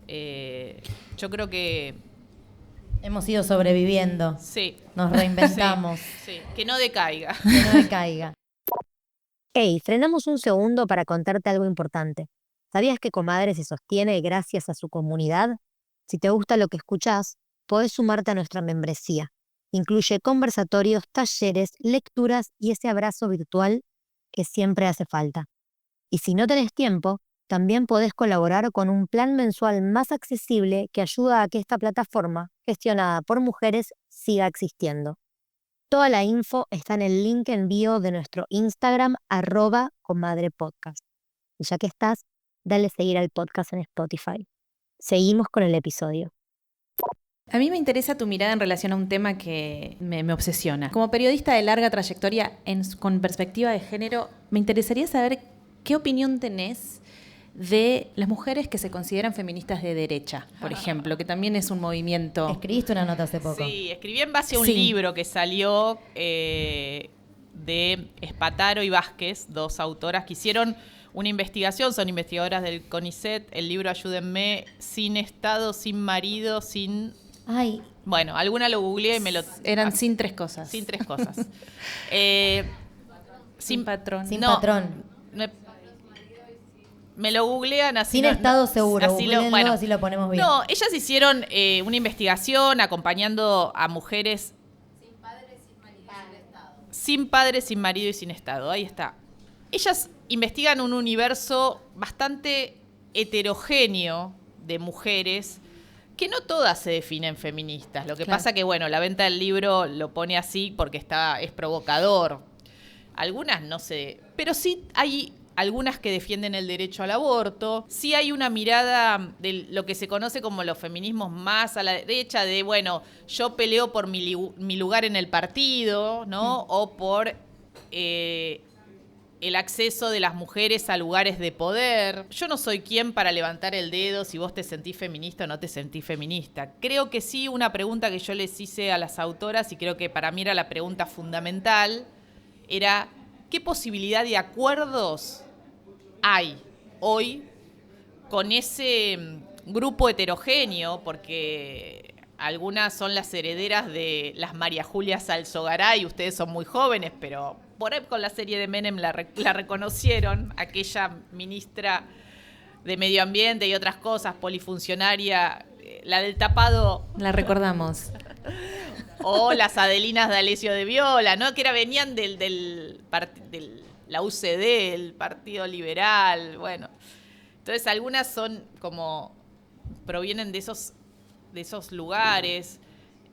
yo creo que hemos ido sobreviviendo. sí. Nos reinventamos. Sí, que no decaiga. Que no decaiga. Hey, frenamos un segundo para contarte algo importante. ¿Sabías que Comadre se sostiene gracias a su comunidad? Si te gusta lo que escuchás, podés sumarte a nuestra membresía. Incluye conversatorios, talleres, lecturas y ese abrazo virtual que siempre hace falta. Y si no tenés tiempo, también podés colaborar con un plan mensual más accesible que ayuda a que esta plataforma, gestionada por mujeres, siga existiendo. Toda la info está en el link en bio de nuestro Instagram, @comadrepodcast. Y ya que estás, dale seguir al podcast en Spotify. Seguimos con el episodio. A mí me interesa tu mirada en relación a un tema que me obsesiona. Como periodista de larga trayectoria con perspectiva de género, me interesaría saber qué opinión tenés de las mujeres que se consideran feministas de derecha, por ejemplo, que también es un movimiento. Escribiste una nota hace poco. Sí, escribí en base a un libro que salió de Espataro y Vázquez, dos autoras que hicieron una investigación, son investigadoras del CONICET, el libro Ayúdenme, sin Estado, sin marido, sin... Ay. Bueno, alguna lo googleé y me lo... Eran sin tres cosas. Sin tres cosas. Sin patrón. Sin patrón. Me lo googlean así. Sin Estado seguro, así lo ponemos bien. No, ellas hicieron una investigación acompañando a mujeres... Sin padre, sin marido, sin Estado. Sin padre, sin marido y sin Estado, ahí está. Ellas investigan un universo bastante heterogéneo de mujeres que no todas se definen feministas. Lo que pasa que, la venta del libro lo pone así porque es provocador. Algunas no sé, pero sí hay algunas que defienden el derecho al aborto. Sí hay una mirada de lo que se conoce como los feminismos más a la derecha, de, yo peleo por mi lugar en el partido, ¿no? O por el acceso de las mujeres a lugares de poder. Yo no soy quien para levantar el dedo si vos te sentís feminista o no te sentís feminista. Creo que sí, una pregunta que yo les hice a las autoras, y creo que para mí era la pregunta fundamental, era ¿qué posibilidad de acuerdos hay hoy con ese grupo heterogéneo? Porque algunas son las herederas de las María Julia Salzogaray, ustedes son muy jóvenes, pero por ahí con la serie de Menem la reconocieron, aquella ministra de Medio Ambiente y otras cosas, polifuncionaria, la del tapado. La recordamos. O las Adelinas de Alessio de Viola, ¿no? Que venían del la UCD, el Partido Liberal, bueno. Entonces algunas son provienen de esos lugares.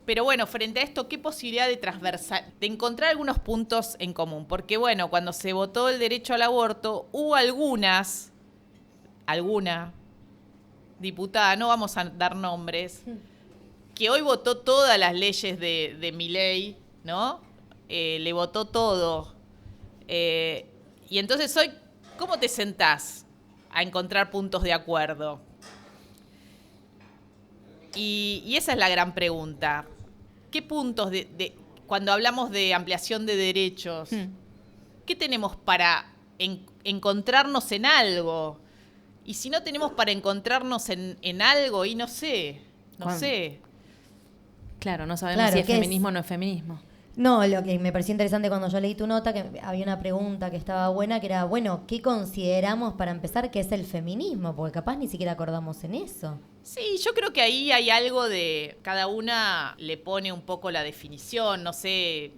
Pero frente a esto, ¿qué posibilidad de encontrar algunos puntos en común? Porque cuando se votó el derecho al aborto, hubo alguna diputada, no vamos a dar nombres, que hoy votó todas las leyes de Milei, ¿no? Le votó todo. Y entonces hoy, ¿cómo te sentás a encontrar puntos de acuerdo? Y esa es la gran pregunta. ¿Qué puntos cuando hablamos de ampliación de derechos, ¿qué tenemos para encontrarnos en algo? Y si no tenemos para encontrarnos en algo, y no sé. Claro, no sabemos Claro, si es ¿qué feminismo o no es feminismo. No, lo que me pareció interesante cuando yo leí tu nota, que había una pregunta que estaba buena, que era, bueno, ¿qué consideramos para empezar que es el feminismo? Porque capaz ni siquiera acordamos en eso. Sí, yo creo que ahí hay algo de... Cada una le pone un poco la definición, no sé,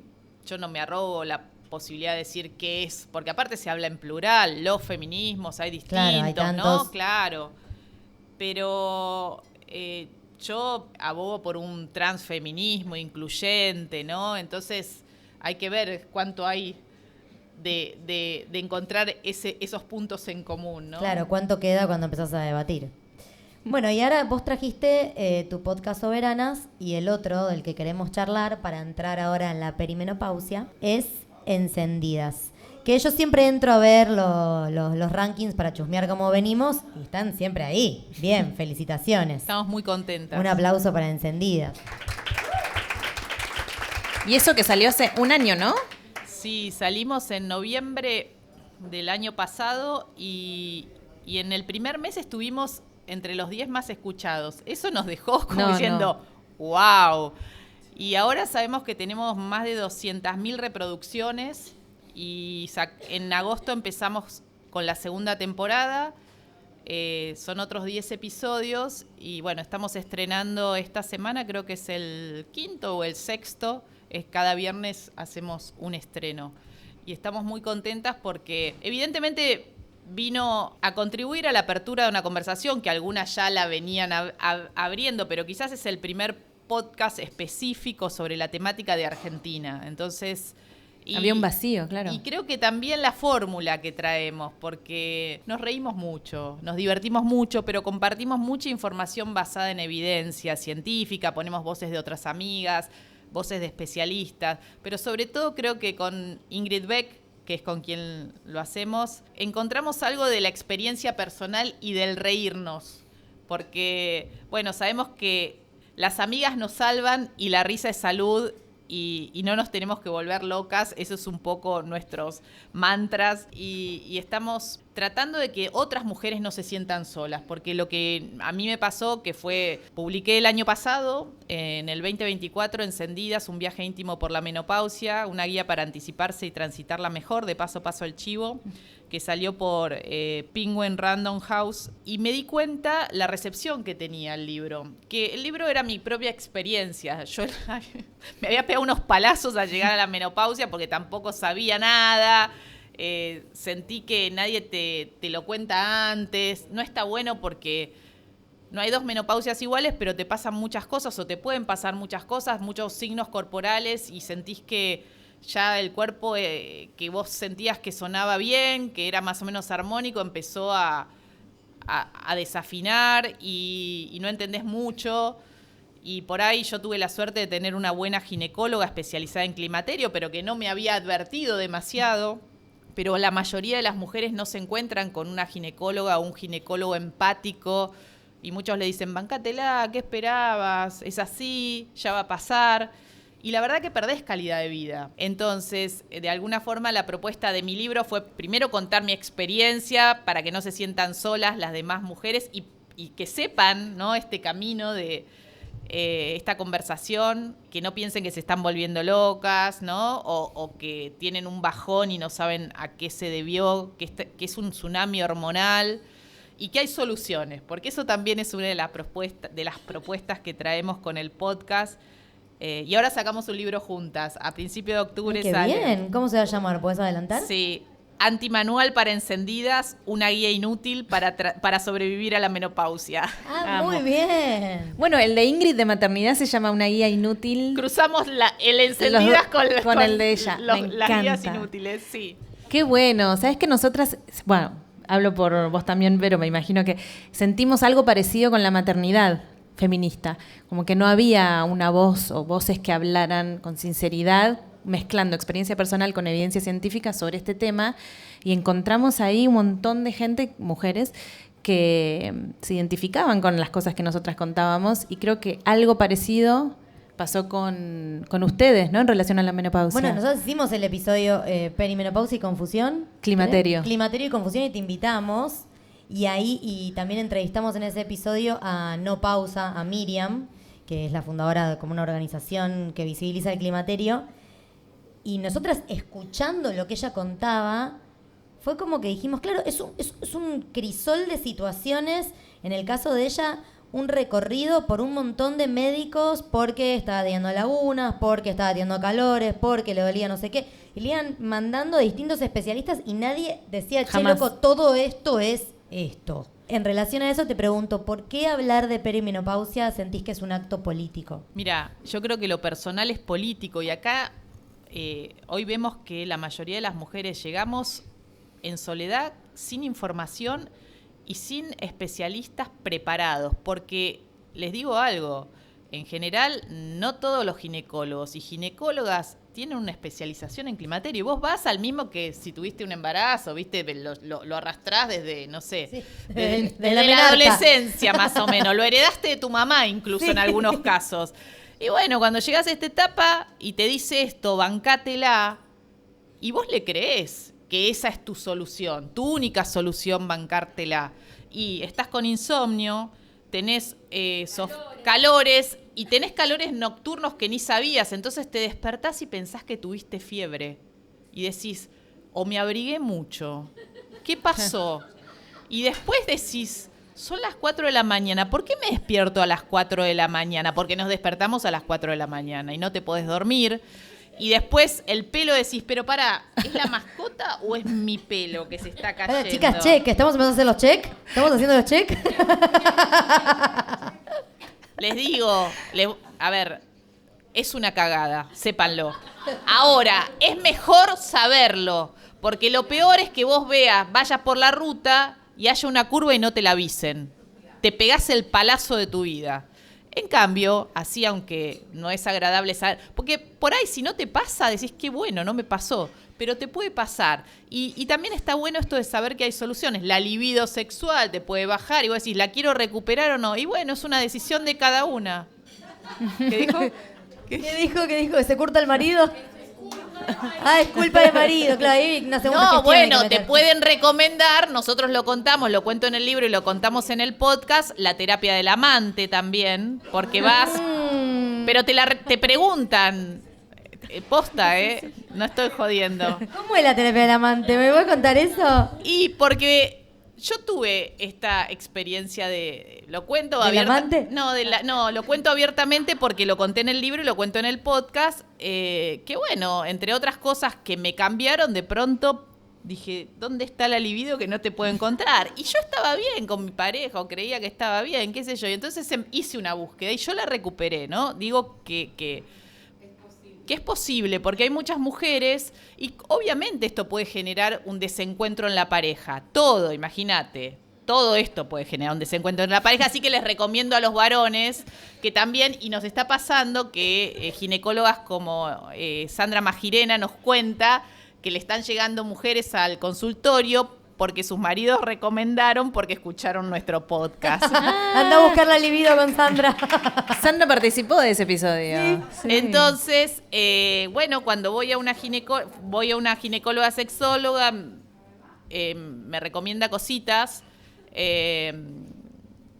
yo no me arrogo la posibilidad de decir qué es, porque aparte se habla en plural, los feminismos, hay distintos, Claro, hay tantos. ¿no? Claro, pero... yo abogo por un transfeminismo incluyente, ¿no? Entonces hay que ver cuánto hay de encontrar esos puntos en común, ¿no? Claro, ¿cuánto queda cuando empezás a debatir? Bueno, y ahora vos trajiste tu podcast Soberanas y el otro del que queremos charlar para entrar ahora en la perimenopausia es Encendidas. Que yo siempre entro a ver los rankings para chusmear cómo venimos y están siempre ahí. Bien, felicitaciones. Estamos muy contentas. Un aplauso para Encendidas. Y eso que salió hace un año, ¿no? Sí, salimos en noviembre del año pasado y en el primer mes estuvimos entre los 10 más escuchados. Eso nos dejó como diciendo, wow. Y ahora sabemos que tenemos más de 200.000 reproducciones. Y en agosto empezamos con la segunda temporada, son otros 10 episodios y bueno, estamos estrenando esta semana, creo que es el 5º o el 6º, cada viernes hacemos un estreno y estamos muy contentas porque evidentemente vino a contribuir a la apertura de una conversación que algunas ya la venían abriendo, pero quizás es el primer podcast específico sobre la temática de Argentina, entonces... Había un vacío, claro. Y creo que también la fórmula que traemos, porque nos reímos mucho, nos divertimos mucho, pero compartimos mucha información basada en evidencia científica, ponemos voces de otras amigas, voces de especialistas, pero sobre todo creo que con Ingrid Beck, que es con quien lo hacemos, encontramos algo de la experiencia personal y del reírnos, porque, bueno, sabemos que las amigas nos salvan y la risa es salud. Y no nos tenemos que volver locas, eso es un poco nuestros mantras y estamos tratando de que otras mujeres no se sientan solas, porque lo que a mí me pasó, que fue, publiqué el año pasado, en el 2024, Encendidas, un viaje íntimo por la menopausia, una guía para anticiparse y transitarla mejor, de paso a paso el chivo, que salió por Penguin Random House, y me di cuenta la recepción que tenía el libro, que el libro era mi propia experiencia. Yo me había pegado unos palazos al llegar a la menopausia porque tampoco sabía nada, sentí que nadie te lo cuenta antes, no está bueno porque no hay dos menopausias iguales, pero te pasan muchas cosas o te pueden pasar muchas cosas, muchos signos corporales y sentís que ya el cuerpo que vos sentías que sonaba bien, que era más o menos armónico, empezó a desafinar y no entendés mucho. Y por ahí yo tuve la suerte de tener una buena ginecóloga especializada en climaterio, pero que no me había advertido demasiado. Pero la mayoría de las mujeres no se encuentran con una ginecóloga o un ginecólogo empático. Y muchos le dicen, bancátela, ¿qué esperabas? Es así, ya va a pasar. Y la verdad que perdés calidad de vida. Entonces, de alguna forma, la propuesta de mi libro fue primero contar mi experiencia para que no se sientan solas las demás mujeres y que sepan, ¿no?, este camino de esta conversación, que no piensen que se están volviendo locas, ¿no? O que tienen un bajón y no saben a qué se debió, que es un tsunami hormonal y que hay soluciones, porque eso también es una de las propuestas que traemos con el podcast. Y ahora sacamos un libro juntas. A principio de octubre ¡Qué sale. bien! ¿Cómo se va a llamar? ¿Puedes adelantar? Sí. Antimanual para encendidas, una guía inútil para sobrevivir a la menopausia. Ah, muy bien. Bueno, el de Ingrid de maternidad se llama Una guía inútil. Cruzamos el encendidas con el de ella. Me las guías encanta. inútiles, sí. Qué bueno. Sabes que nosotras, bueno, hablo por vos también, pero me imagino que sentimos algo parecido con la maternidad feminista. Como que no había una voz o voces que hablaran con sinceridad, mezclando experiencia personal con evidencia científica sobre este tema, y encontramos ahí un montón de gente, mujeres, que se identificaban con las cosas que nosotras contábamos, y creo que algo parecido pasó con ustedes, ¿no? En relación a la menopausia. Bueno, nosotros hicimos el episodio Perimenopausia y Confusión. Climaterio. Climaterio y Confusión, y te invitamos. Y también entrevistamos en ese episodio a No Pausa, a Miriam, que es la fundadora de como una organización que visibiliza el climaterio. Y nosotras, escuchando lo que ella contaba, fue como que dijimos, claro, es un crisol de situaciones. En el caso de ella, un recorrido por un montón de médicos porque estaba teniendo lagunas, porque estaba teniendo calores, porque le dolía no sé qué. Y le iban mandando a distintos especialistas y nadie decía, che, Jamás. loco, todo esto es esto. En relación a eso te pregunto, ¿por qué hablar de perimenopausia sentís que es un acto político? Mira, yo creo que lo personal es político y acá hoy vemos que la mayoría de las mujeres llegamos en soledad, sin información y sin especialistas preparados, porque les digo algo, en general no todos los ginecólogos y ginecólogas tienen una especialización en climaterio. Y vos vas al mismo que si tuviste un embarazo, ¿viste? Lo arrastrás desde, no sé, Sí. desde la la menarca. adolescencia más o menos. Lo heredaste de tu mamá incluso en algunos casos. Y bueno, cuando llegás a esta etapa y te dice esto, bancátela, y vos le creés que esa es tu solución, tu única solución, bancártela. Y estás con insomnio, tenés calores y tenés calores nocturnos que ni sabías, entonces te despertás y pensás que tuviste fiebre. Y decís, o me abrigué mucho, ¿qué pasó? Y después decís, son las 4 de la mañana, ¿por qué me despierto a las 4 de la mañana? Porque nos despertamos a las 4 de la mañana y no te podés dormir. Y después el pelo decís, pero pará, ¿es la mascota o es mi pelo que se está cayendo? Ahora, chicas, check, ¿estamos empezando a hacer los check? ¿Estamos haciendo los check? Les digo, a ver, es una cagada, sépanlo. Ahora, es mejor saberlo, porque lo peor es que vos vayas por la ruta y haya una curva y no te la avisen. Te pegás el palazo de tu vida. En cambio, así aunque no es agradable saber, porque por ahí si no te pasa, decís qué bueno, no me pasó, pero te puede pasar. Y también está bueno esto de saber que hay soluciones. La libido sexual te puede bajar y vos decís, ¿la quiero recuperar o no? Y bueno, es una decisión de cada una. ¿Qué dijo? ¿Qué dijo? ¿Que se curta el marido? Ah, es culpa del marido, claro, ahí una segunda No, gestión hay que bueno, te meter. pueden recomendar, nosotros lo contamos, lo cuento en el libro y lo contamos en el podcast, la terapia del amante también, porque vas, pero te preguntan, posta, no estoy jodiendo. ¿Cómo es la terapia del amante? ¿Me voy a contar eso? Y porque yo tuve esta experiencia lo cuento ¿Del abiertamente. amante? No, lo cuento abiertamente porque lo conté en el libro y lo cuento en el podcast. Que bueno, entre otras cosas que me cambiaron, de pronto dije, ¿dónde está la libido que no te puedo encontrar? Y yo estaba bien con mi pareja, o creía que estaba bien, qué sé yo. Y entonces hice una búsqueda y yo la recuperé, ¿no? Digo que es posible, porque hay muchas mujeres y obviamente esto puede generar un desencuentro en la pareja. Todo, imagínate. Todo esto puede generar un desencuentro en la pareja, así que les recomiendo a los varones que también, y nos está pasando que ginecólogas como Sandra Magirena nos cuenta que le están llegando mujeres al consultorio porque sus maridos recomendaron porque escucharon nuestro podcast. Anda a buscar la libido con Sandra. Sandra participó de ese episodio. Sí. Entonces, bueno, cuando voy a una ginecóloga sexóloga, me recomienda cositas.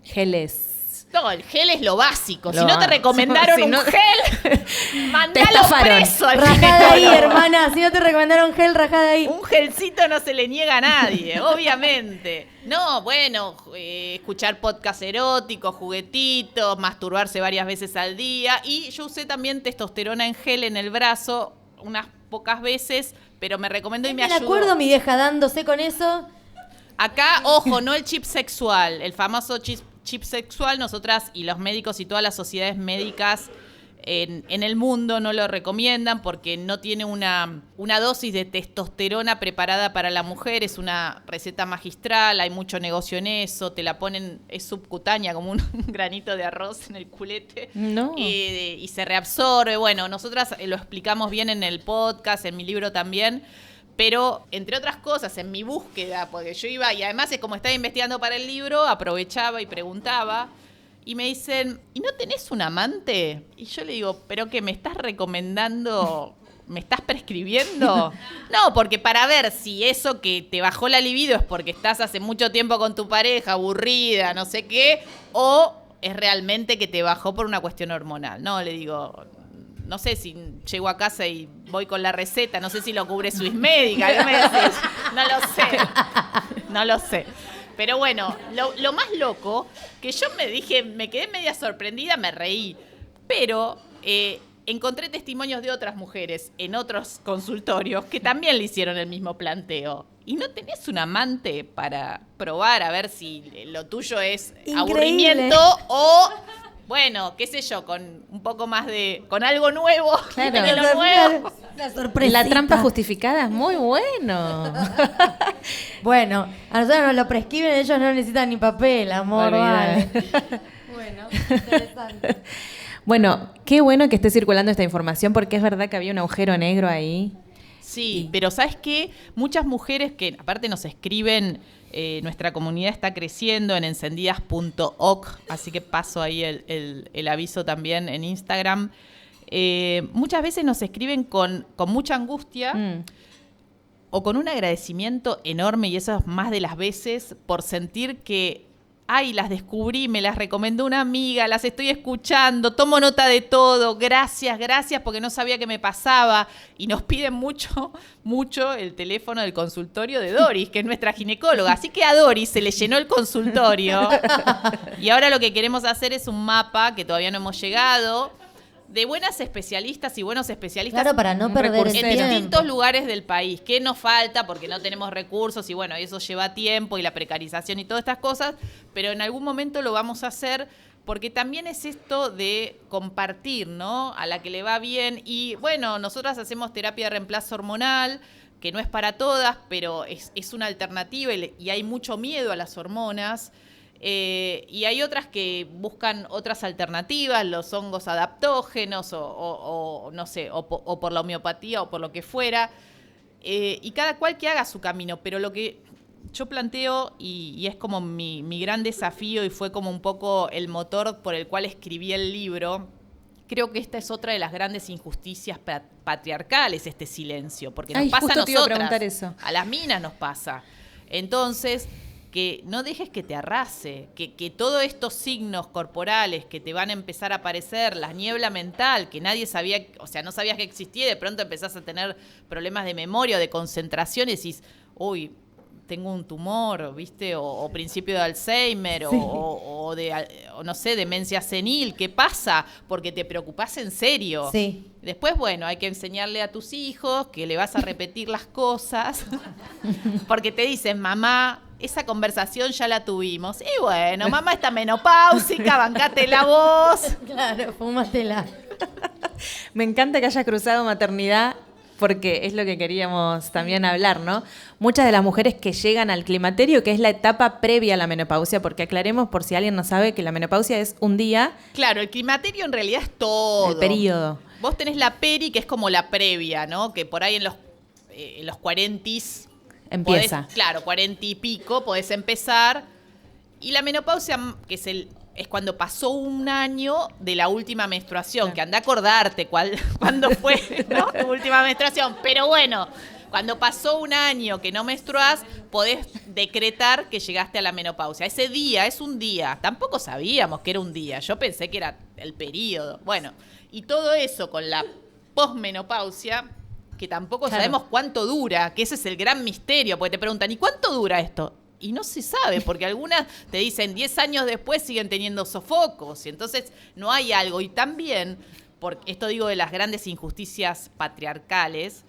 Geles. No, el gel es lo básico. Si Lo no te básico. recomendaron Si un no- gel, Te mandalo estafaron. preso al Rajá de ahí, ginecólogo. hermana. Si no te recomendaron gel, rajá de ahí. Un gelcito no se le niega a nadie, obviamente. No, bueno, escuchar podcast eróticos, juguetitos, masturbarse varias veces al día. Y yo usé también testosterona en gel en el brazo unas pocas veces, pero me recomendó y me Me ayudó. acuerdo mi vieja dándose con eso. Acá, ojo, no el chip sexual, el famoso chip sexual, nosotras y los médicos y todas las sociedades médicas en el mundo no lo recomiendan porque no tiene una dosis de testosterona preparada para la mujer, es una receta magistral, hay mucho negocio en eso, te la ponen, es subcutánea como un granito de arroz en el culete. No. Y se reabsorbe. Bueno, nosotras lo explicamos bien en el podcast, en mi libro también. Pero, entre otras cosas, en mi búsqueda, porque yo iba, y además es como estaba investigando para el libro, aprovechaba y preguntaba. y me dicen, ¿y no tenés un amante? Y yo le digo, ¿pero qué me estás recomendando? ¿Me estás prescribiendo? No, porque para ver si eso que te bajó la libido es porque estás hace mucho tiempo con tu pareja, aburrida, no sé qué, o es realmente que te bajó por una cuestión hormonal. No, le digo, no sé si llego a casa y voy con la receta, no sé si lo cubre Swiss Médica, ¿qué me decís? No lo sé. Pero bueno, lo más loco, que yo me quedé media sorprendida, me reí, pero encontré testimonios de otras mujeres en otros consultorios que también le hicieron el mismo planteo. ¿Y no tenés un amante para probar a ver si lo tuyo es Increíble. Aburrimiento o, bueno, qué sé yo, con un poco más con algo nuevo? Claro. De lo nuevo. La sorpresita. La trampa justificada es muy bueno. Bueno, a nosotros nos lo prescriben, ellos no necesitan ni papel, amor, vale. Olvidate. Bueno, interesante. Bueno, qué bueno que esté circulando esta información porque es verdad que había un agujero negro ahí. Sí, pero ¿sabes qué? Muchas mujeres que aparte nos escriben, nuestra comunidad está creciendo en encendidas.org, así que paso ahí el aviso también en Instagram. Muchas veces nos escriben con mucha angustia o con un agradecimiento enorme, y eso es más de las veces, por sentir que ay, las descubrí, me las recomendó una amiga, las estoy escuchando, tomo nota de todo, gracias, porque no sabía qué me pasaba. Y nos piden mucho el teléfono del consultorio de Doris, que es nuestra ginecóloga. Así que a Doris se le llenó el consultorio. Y ahora lo que queremos hacer es un mapa, que todavía no hemos llegado, de buenas especialistas y buenos especialistas. Claro, para no perder el en tiempo. distintos lugares del país. ¿Qué nos falta? Porque no tenemos recursos y bueno, eso lleva tiempo y la precarización y todas estas cosas, pero en algún momento lo vamos a hacer porque también es esto de compartir, ¿no? A la que le va bien. Y bueno, nosotras hacemos terapia de reemplazo hormonal, que no es para todas, pero es una alternativa y hay mucho miedo a las hormonas. Y hay otras que buscan otras alternativas, los hongos adaptógenos o no sé, o por la homeopatía o por lo que fuera, y cada cual que haga su camino. Pero lo que yo planteo, y es como mi gran desafío y fue como un poco el motor por el cual escribí el libro, creo que esta es otra de las grandes injusticias patriarcales, este silencio, porque nos pasa a justo te iba a nosotras, preguntar eso. a las minas nos pasa. Entonces, que no dejes que te arrase, que todos estos signos corporales que te van a empezar a aparecer, la niebla mental, que nadie sabía, o sea, no sabías que existía y de pronto empezás a tener problemas de memoria o de concentración y decís, uy, tengo un tumor, ¿viste? O principio de Alzheimer, sí. o no sé, demencia senil. ¿Qué pasa? Porque te preocupás en serio. Sí. Después, bueno, hay que enseñarle a tus hijos que le vas a repetir las cosas, porque te dicen, mamá, esa conversación ya la tuvimos. Y bueno, mamá está menopáusica, bancate la voz. Claro, fúmatela. Me encanta que hayas cruzado maternidad, porque es lo que queríamos también hablar, ¿no? Muchas de las mujeres que llegan al climaterio, que es la etapa previa a la menopausia, porque aclaremos por si alguien no sabe que la menopausia es un día. Claro, el climaterio en realidad es todo. El periodo. Vos tenés la peri, que es como la previa, ¿no? Que por ahí en los 40s empieza. Claro, 40 y pico podés empezar. Y la menopausia, que es cuando pasó un año de la última menstruación, que anda a acordarte cuándo fue, ¿no? Tu última menstruación. Pero bueno, cuando pasó un año que no menstruás, podés decretar que llegaste a la menopausia. Ese día es un día. Tampoco sabíamos que era un día. Yo pensé que era el periodo. Bueno, y todo eso con la posmenopausia, que tampoco sabemos cuánto dura, que ese es el gran misterio, porque te preguntan, ¿y cuánto dura esto? Y no se sabe, porque algunas te dicen 10 años después siguen teniendo sofocos, y entonces no hay algo. Y también, por esto digo de las grandes injusticias patriarcales,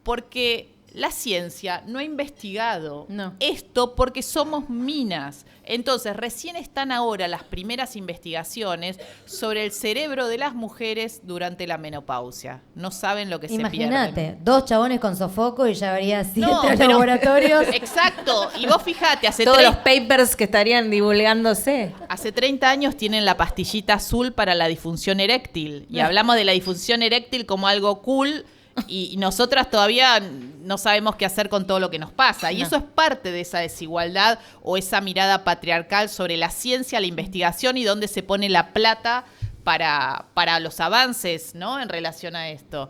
porque la ciencia no ha investigado esto porque somos minas. Entonces, recién están ahora las primeras investigaciones sobre el cerebro de las mujeres durante la menopausia. No saben lo que se pierden. Imagínate, 2 chabones con sofoco y ya habría 7 laboratorios. Exacto. Y vos fijate, todos los papers que estarían divulgándose. Hace 30 años tienen la pastillita azul para la disfunción eréctil. Y hablamos de la disfunción eréctil como algo cool Y nosotras todavía no sabemos qué hacer con todo lo que nos pasa. Y eso es parte de esa desigualdad o esa mirada patriarcal sobre la ciencia, la investigación y dónde se pone la plata para los avances, ¿no? En relación a esto.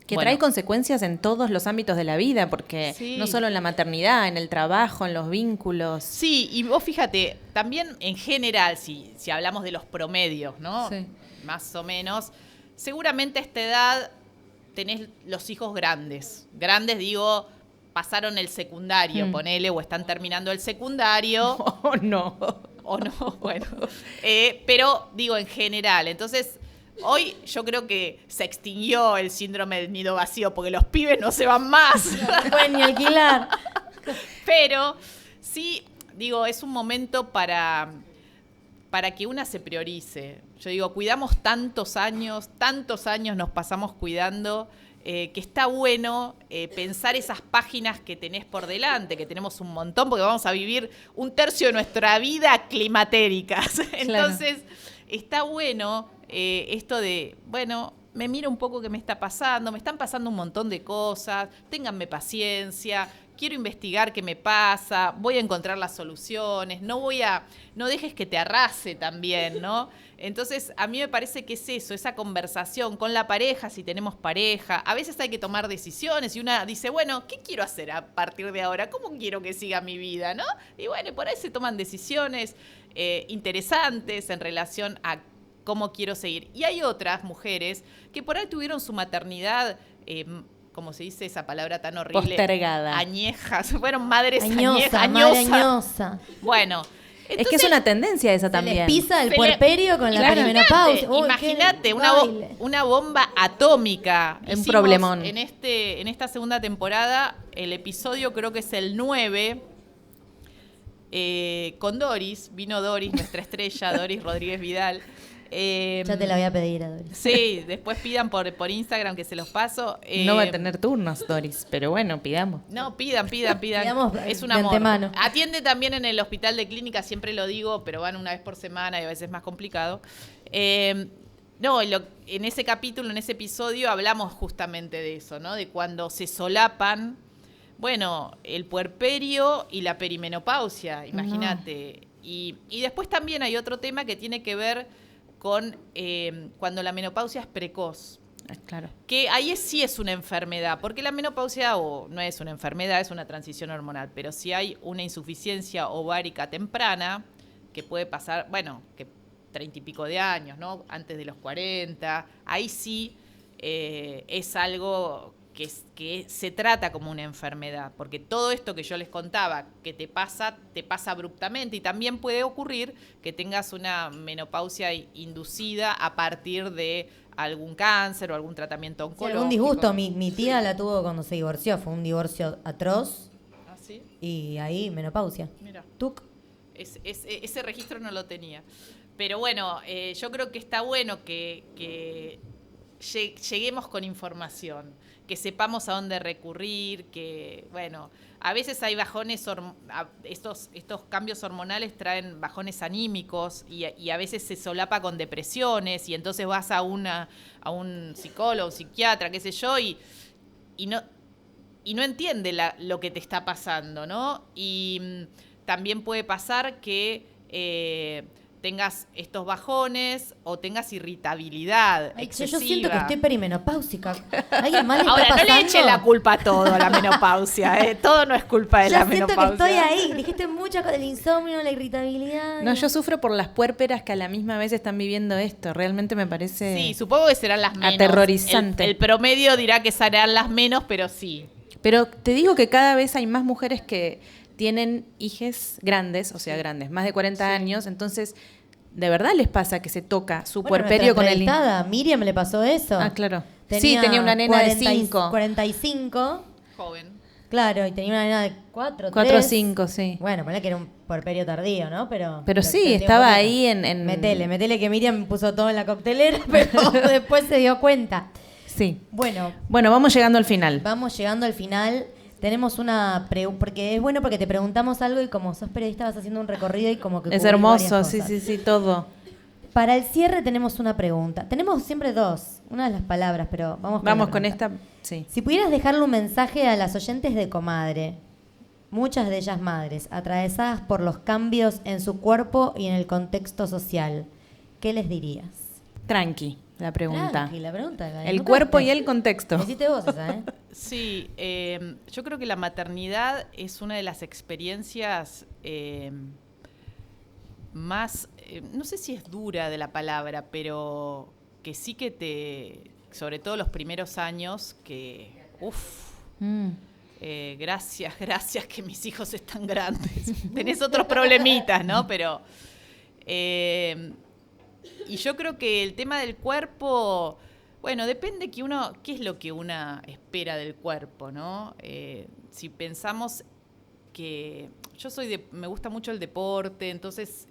Que trae consecuencias en todos los ámbitos de la vida, porque no solo en la maternidad, en el trabajo, en los vínculos. Sí, y vos fíjate, también en general, si hablamos de los promedios, ¿no? Sí. Más o menos, seguramente a esta edad tenés los hijos grandes. Grandes, digo, pasaron el secundario, ponele, o están terminando el secundario. Oh, no. O no, bueno. Pero, digo, en general, entonces... Hoy yo creo que se extinguió el síndrome del nido vacío porque los pibes no se van más. No se pueden ni alquilar. Pero sí, digo, es un momento para que una se priorice. Yo digo, cuidamos tantos años nos pasamos cuidando, que está bueno pensar esas páginas que tenés por delante, que tenemos un montón, porque vamos a vivir un tercio de nuestra vida climatéricas. Entonces, está bueno... esto de, bueno, me miro un poco qué me está pasando, me están pasando un montón de cosas, ténganme paciencia, quiero investigar qué me pasa, voy a encontrar las soluciones, no dejes que te arrase también, ¿no? Entonces, a mí me parece que es eso, esa conversación con la pareja, si tenemos pareja, a veces hay que tomar decisiones y una dice, bueno, ¿qué quiero hacer a partir de ahora? ¿Cómo quiero que siga mi vida, no? Y bueno, por ahí se toman decisiones interesantes en relación a cómo quiero seguir. Y hay otras mujeres que por ahí tuvieron su maternidad, como se dice esa palabra tan horrible, postergada, añejas, fueron madres añosa. Bueno, entonces, es que es una tendencia esa también. Les pisa el puerperio con la perimenopausia. Imagínate, una bomba atómica. Un problemón. En esta segunda temporada, el episodio creo que es el 9, con Doris, vino Doris, nuestra estrella, Doris Rodríguez Vidal. Ya te la voy a pedir a Doris. Sí, después pidan por Instagram que se los paso. No va a tener turnos, Doris, pero bueno, pidamos. No, pidan. Pidamos Es un de amor. antemano. Atiende también en el hospital de clínica, siempre lo digo, pero van una vez por semana y a veces es más complicado. En ese capítulo, en ese episodio, hablamos justamente de eso, ¿no? De cuando se solapan, bueno, el puerperio y la perimenopausia, imagínate. No. Y después también hay otro tema que tiene que ver con cuando la menopausia es precoz. Claro. Que ahí sí es una enfermedad, porque la menopausia no es una enfermedad, es una transición hormonal, pero si hay una insuficiencia ovárica temprana, que puede pasar, bueno, que 30 y pico de años, ¿no? Antes de los 40, ahí sí es algo que se trata como una enfermedad, porque todo esto que yo les contaba, que te pasa abruptamente, y también puede ocurrir que tengas una menopausia inducida a partir de algún cáncer o algún tratamiento oncológico. Sí, algún disgusto. Mi tía la tuvo cuando se divorció, fue un divorcio atroz. ¿Ah, sí? Y ahí menopausia. Mira. Tuc. Ese registro no lo tenía. Pero bueno, yo creo que está bueno que lleguemos con información, que sepamos a dónde recurrir, que, bueno, a veces hay bajones, estos cambios hormonales traen bajones anímicos y a veces se solapa con depresiones y entonces vas a un psicólogo, psiquiatra, qué sé yo, y no entiende lo que te está pasando, ¿no? Y también puede pasar que tengas estos bajones o tengas irritabilidad excesiva. Yo siento que estoy perimenopáusica. ¿Alguien más le Ahora, está pasando? no le eche la culpa a todo a la menopausia. Todo no es culpa de la menopausia. Siento que estoy ahí. Dijiste mucho con el insomnio, la irritabilidad. No, yo sufro por las puérperas que a la misma vez están viviendo esto. Realmente me parece... Sí, supongo que serán las menos. Aterrorizante. El promedio dirá que serán las menos, pero sí. Pero te digo que cada vez hay más mujeres que tienen hijes grandes, o sea, grandes, más de 40 años, entonces... ¿De verdad les pasa que se toca su puerperio con el... Miriam le pasó eso. Ah, claro. Tenía una nena de 5. 45. Joven. Claro, y tenía una nena de 4, 4 o 5, sí. Bueno, ponle que era un puerperio tardío, ¿no? Pero sí, estaba ahí en... Metele que Miriam puso todo en la coctelera, pero después se dio cuenta. Sí. Bueno, vamos llegando al final. Vamos llegando al final. Tenemos una porque es bueno porque te preguntamos algo y como sos periodista vas haciendo un recorrido y como que es hermoso, sí, todo. Para el cierre tenemos una pregunta. Tenemos siempre dos, una de las palabras, pero vamos con Vamos la con pregunta. esta, sí. Si pudieras dejarle un mensaje a las oyentes de Comadre, muchas de ellas madres, atravesadas por los cambios en su cuerpo y en el contexto social, ¿qué les dirías? Tranqui, la pregunta. Tranqui, la pregunta. la El encontraste. cuerpo y el contexto. La hiciste vos esa, ¿eh? Sí, yo creo que la maternidad es una de las experiencias más, no sé si es dura de la palabra, pero que sí que sobre todo los primeros años, que, gracias que mis hijos están grandes. Tenés otros problemitas, ¿no? Pero, y yo creo que el tema del cuerpo, bueno, depende qué es lo que una espera del cuerpo, ¿no? Si pensamos que yo me gusta mucho el deporte, entonces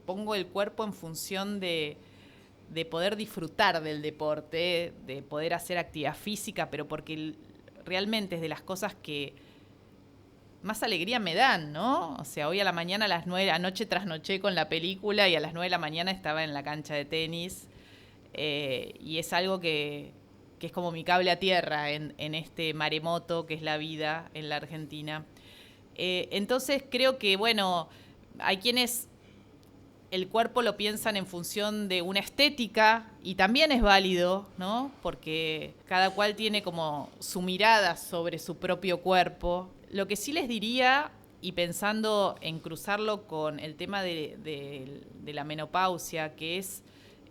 pongo el cuerpo en función de poder disfrutar del deporte, de poder hacer actividad física, pero porque realmente es de las cosas que más alegría me dan, ¿no? O sea, hoy a la mañana a las 9, anoche trasnoché con la película y a las 9 de la mañana estaba en la cancha de tenis, y es algo que es como mi cable a tierra en este maremoto que es la vida en la Argentina. Entonces creo que, bueno, hay quienes el cuerpo lo piensan en función de una estética y también es válido, ¿no? Porque cada cual tiene como su mirada sobre su propio cuerpo. Lo que sí les diría, y pensando en cruzarlo con el tema de la menopausia, que es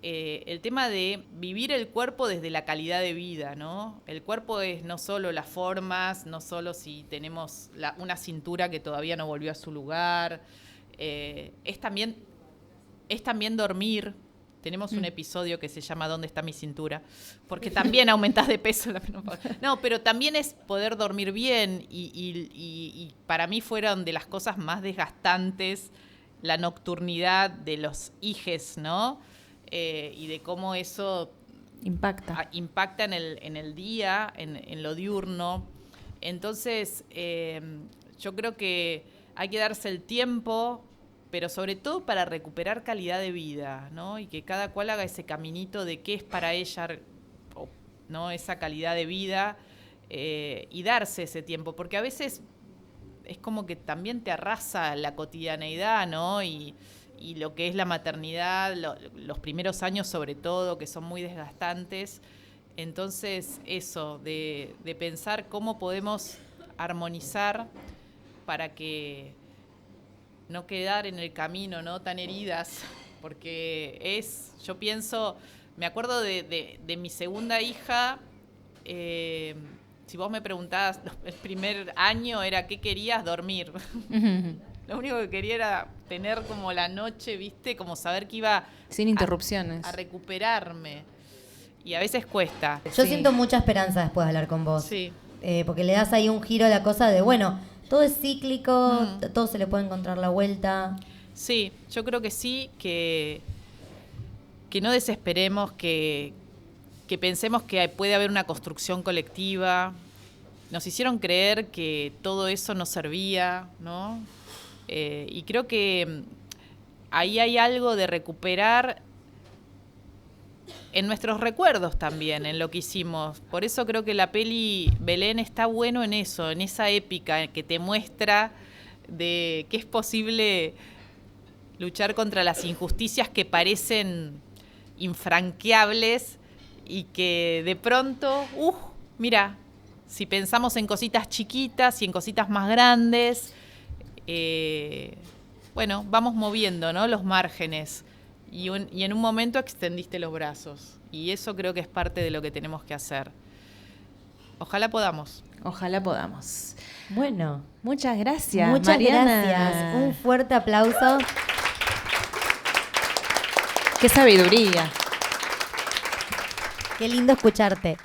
el tema de vivir el cuerpo desde la calidad de vida, ¿no? El cuerpo es no solo las formas, no solo si tenemos una cintura que todavía no volvió a su lugar, es también dormir. Tenemos un episodio que se llama ¿Dónde está mi cintura? Porque también aumentás de peso en la menopausia. No, pero también es poder dormir bien y para mí fueron de las cosas más desgastantes la nocturnidad de los hijes, ¿no? Y de cómo eso impacta en el día, en lo diurno. Entonces, yo creo que hay que darse el tiempo, pero sobre todo para recuperar calidad de vida, ¿no? Y que cada cual haga ese caminito de qué es para ella, ¿no? Esa calidad de vida, y darse ese tiempo, porque a veces es como que también te arrasa la cotidianeidad, ¿no? Y lo que es la maternidad, los primeros años sobre todo, que son muy desgastantes. Entonces, eso, de pensar cómo podemos armonizar para que no quedar en el camino, ¿no? Tan heridas, porque yo pienso, me acuerdo de mi segunda hija, si vos me preguntabas, el primer año era ¿qué querías? Dormir. Lo único que quería era tener como la noche, ¿viste? Como saber que iba sin interrupciones a recuperarme. Y a veces cuesta. Yo siento mucha esperanza después de hablar con vos. Sí. Porque le das ahí un giro a la cosa de, bueno, todo es cíclico, todo se le puede encontrar la vuelta. Sí, yo creo que sí, que no desesperemos, que pensemos que puede haber una construcción colectiva. Nos hicieron creer que todo eso no servía, ¿no? Y creo que ahí hay algo de recuperar en nuestros recuerdos también, en lo que hicimos. Por eso creo que la peli Belén está bueno en eso, en esa épica que te muestra de que es posible luchar contra las injusticias que parecen infranqueables y que de pronto, mira, si pensamos en cositas chiquitas y en cositas más grandes, bueno, vamos moviendo, ¿no? Los márgenes. Y en un momento extendiste los brazos. Y eso creo que es parte de lo que tenemos que hacer. Ojalá podamos. Ojalá podamos. Bueno. Muchas gracias, Muchas Mariana. gracias. Un fuerte aplauso. Qué sabiduría. Qué lindo escucharte.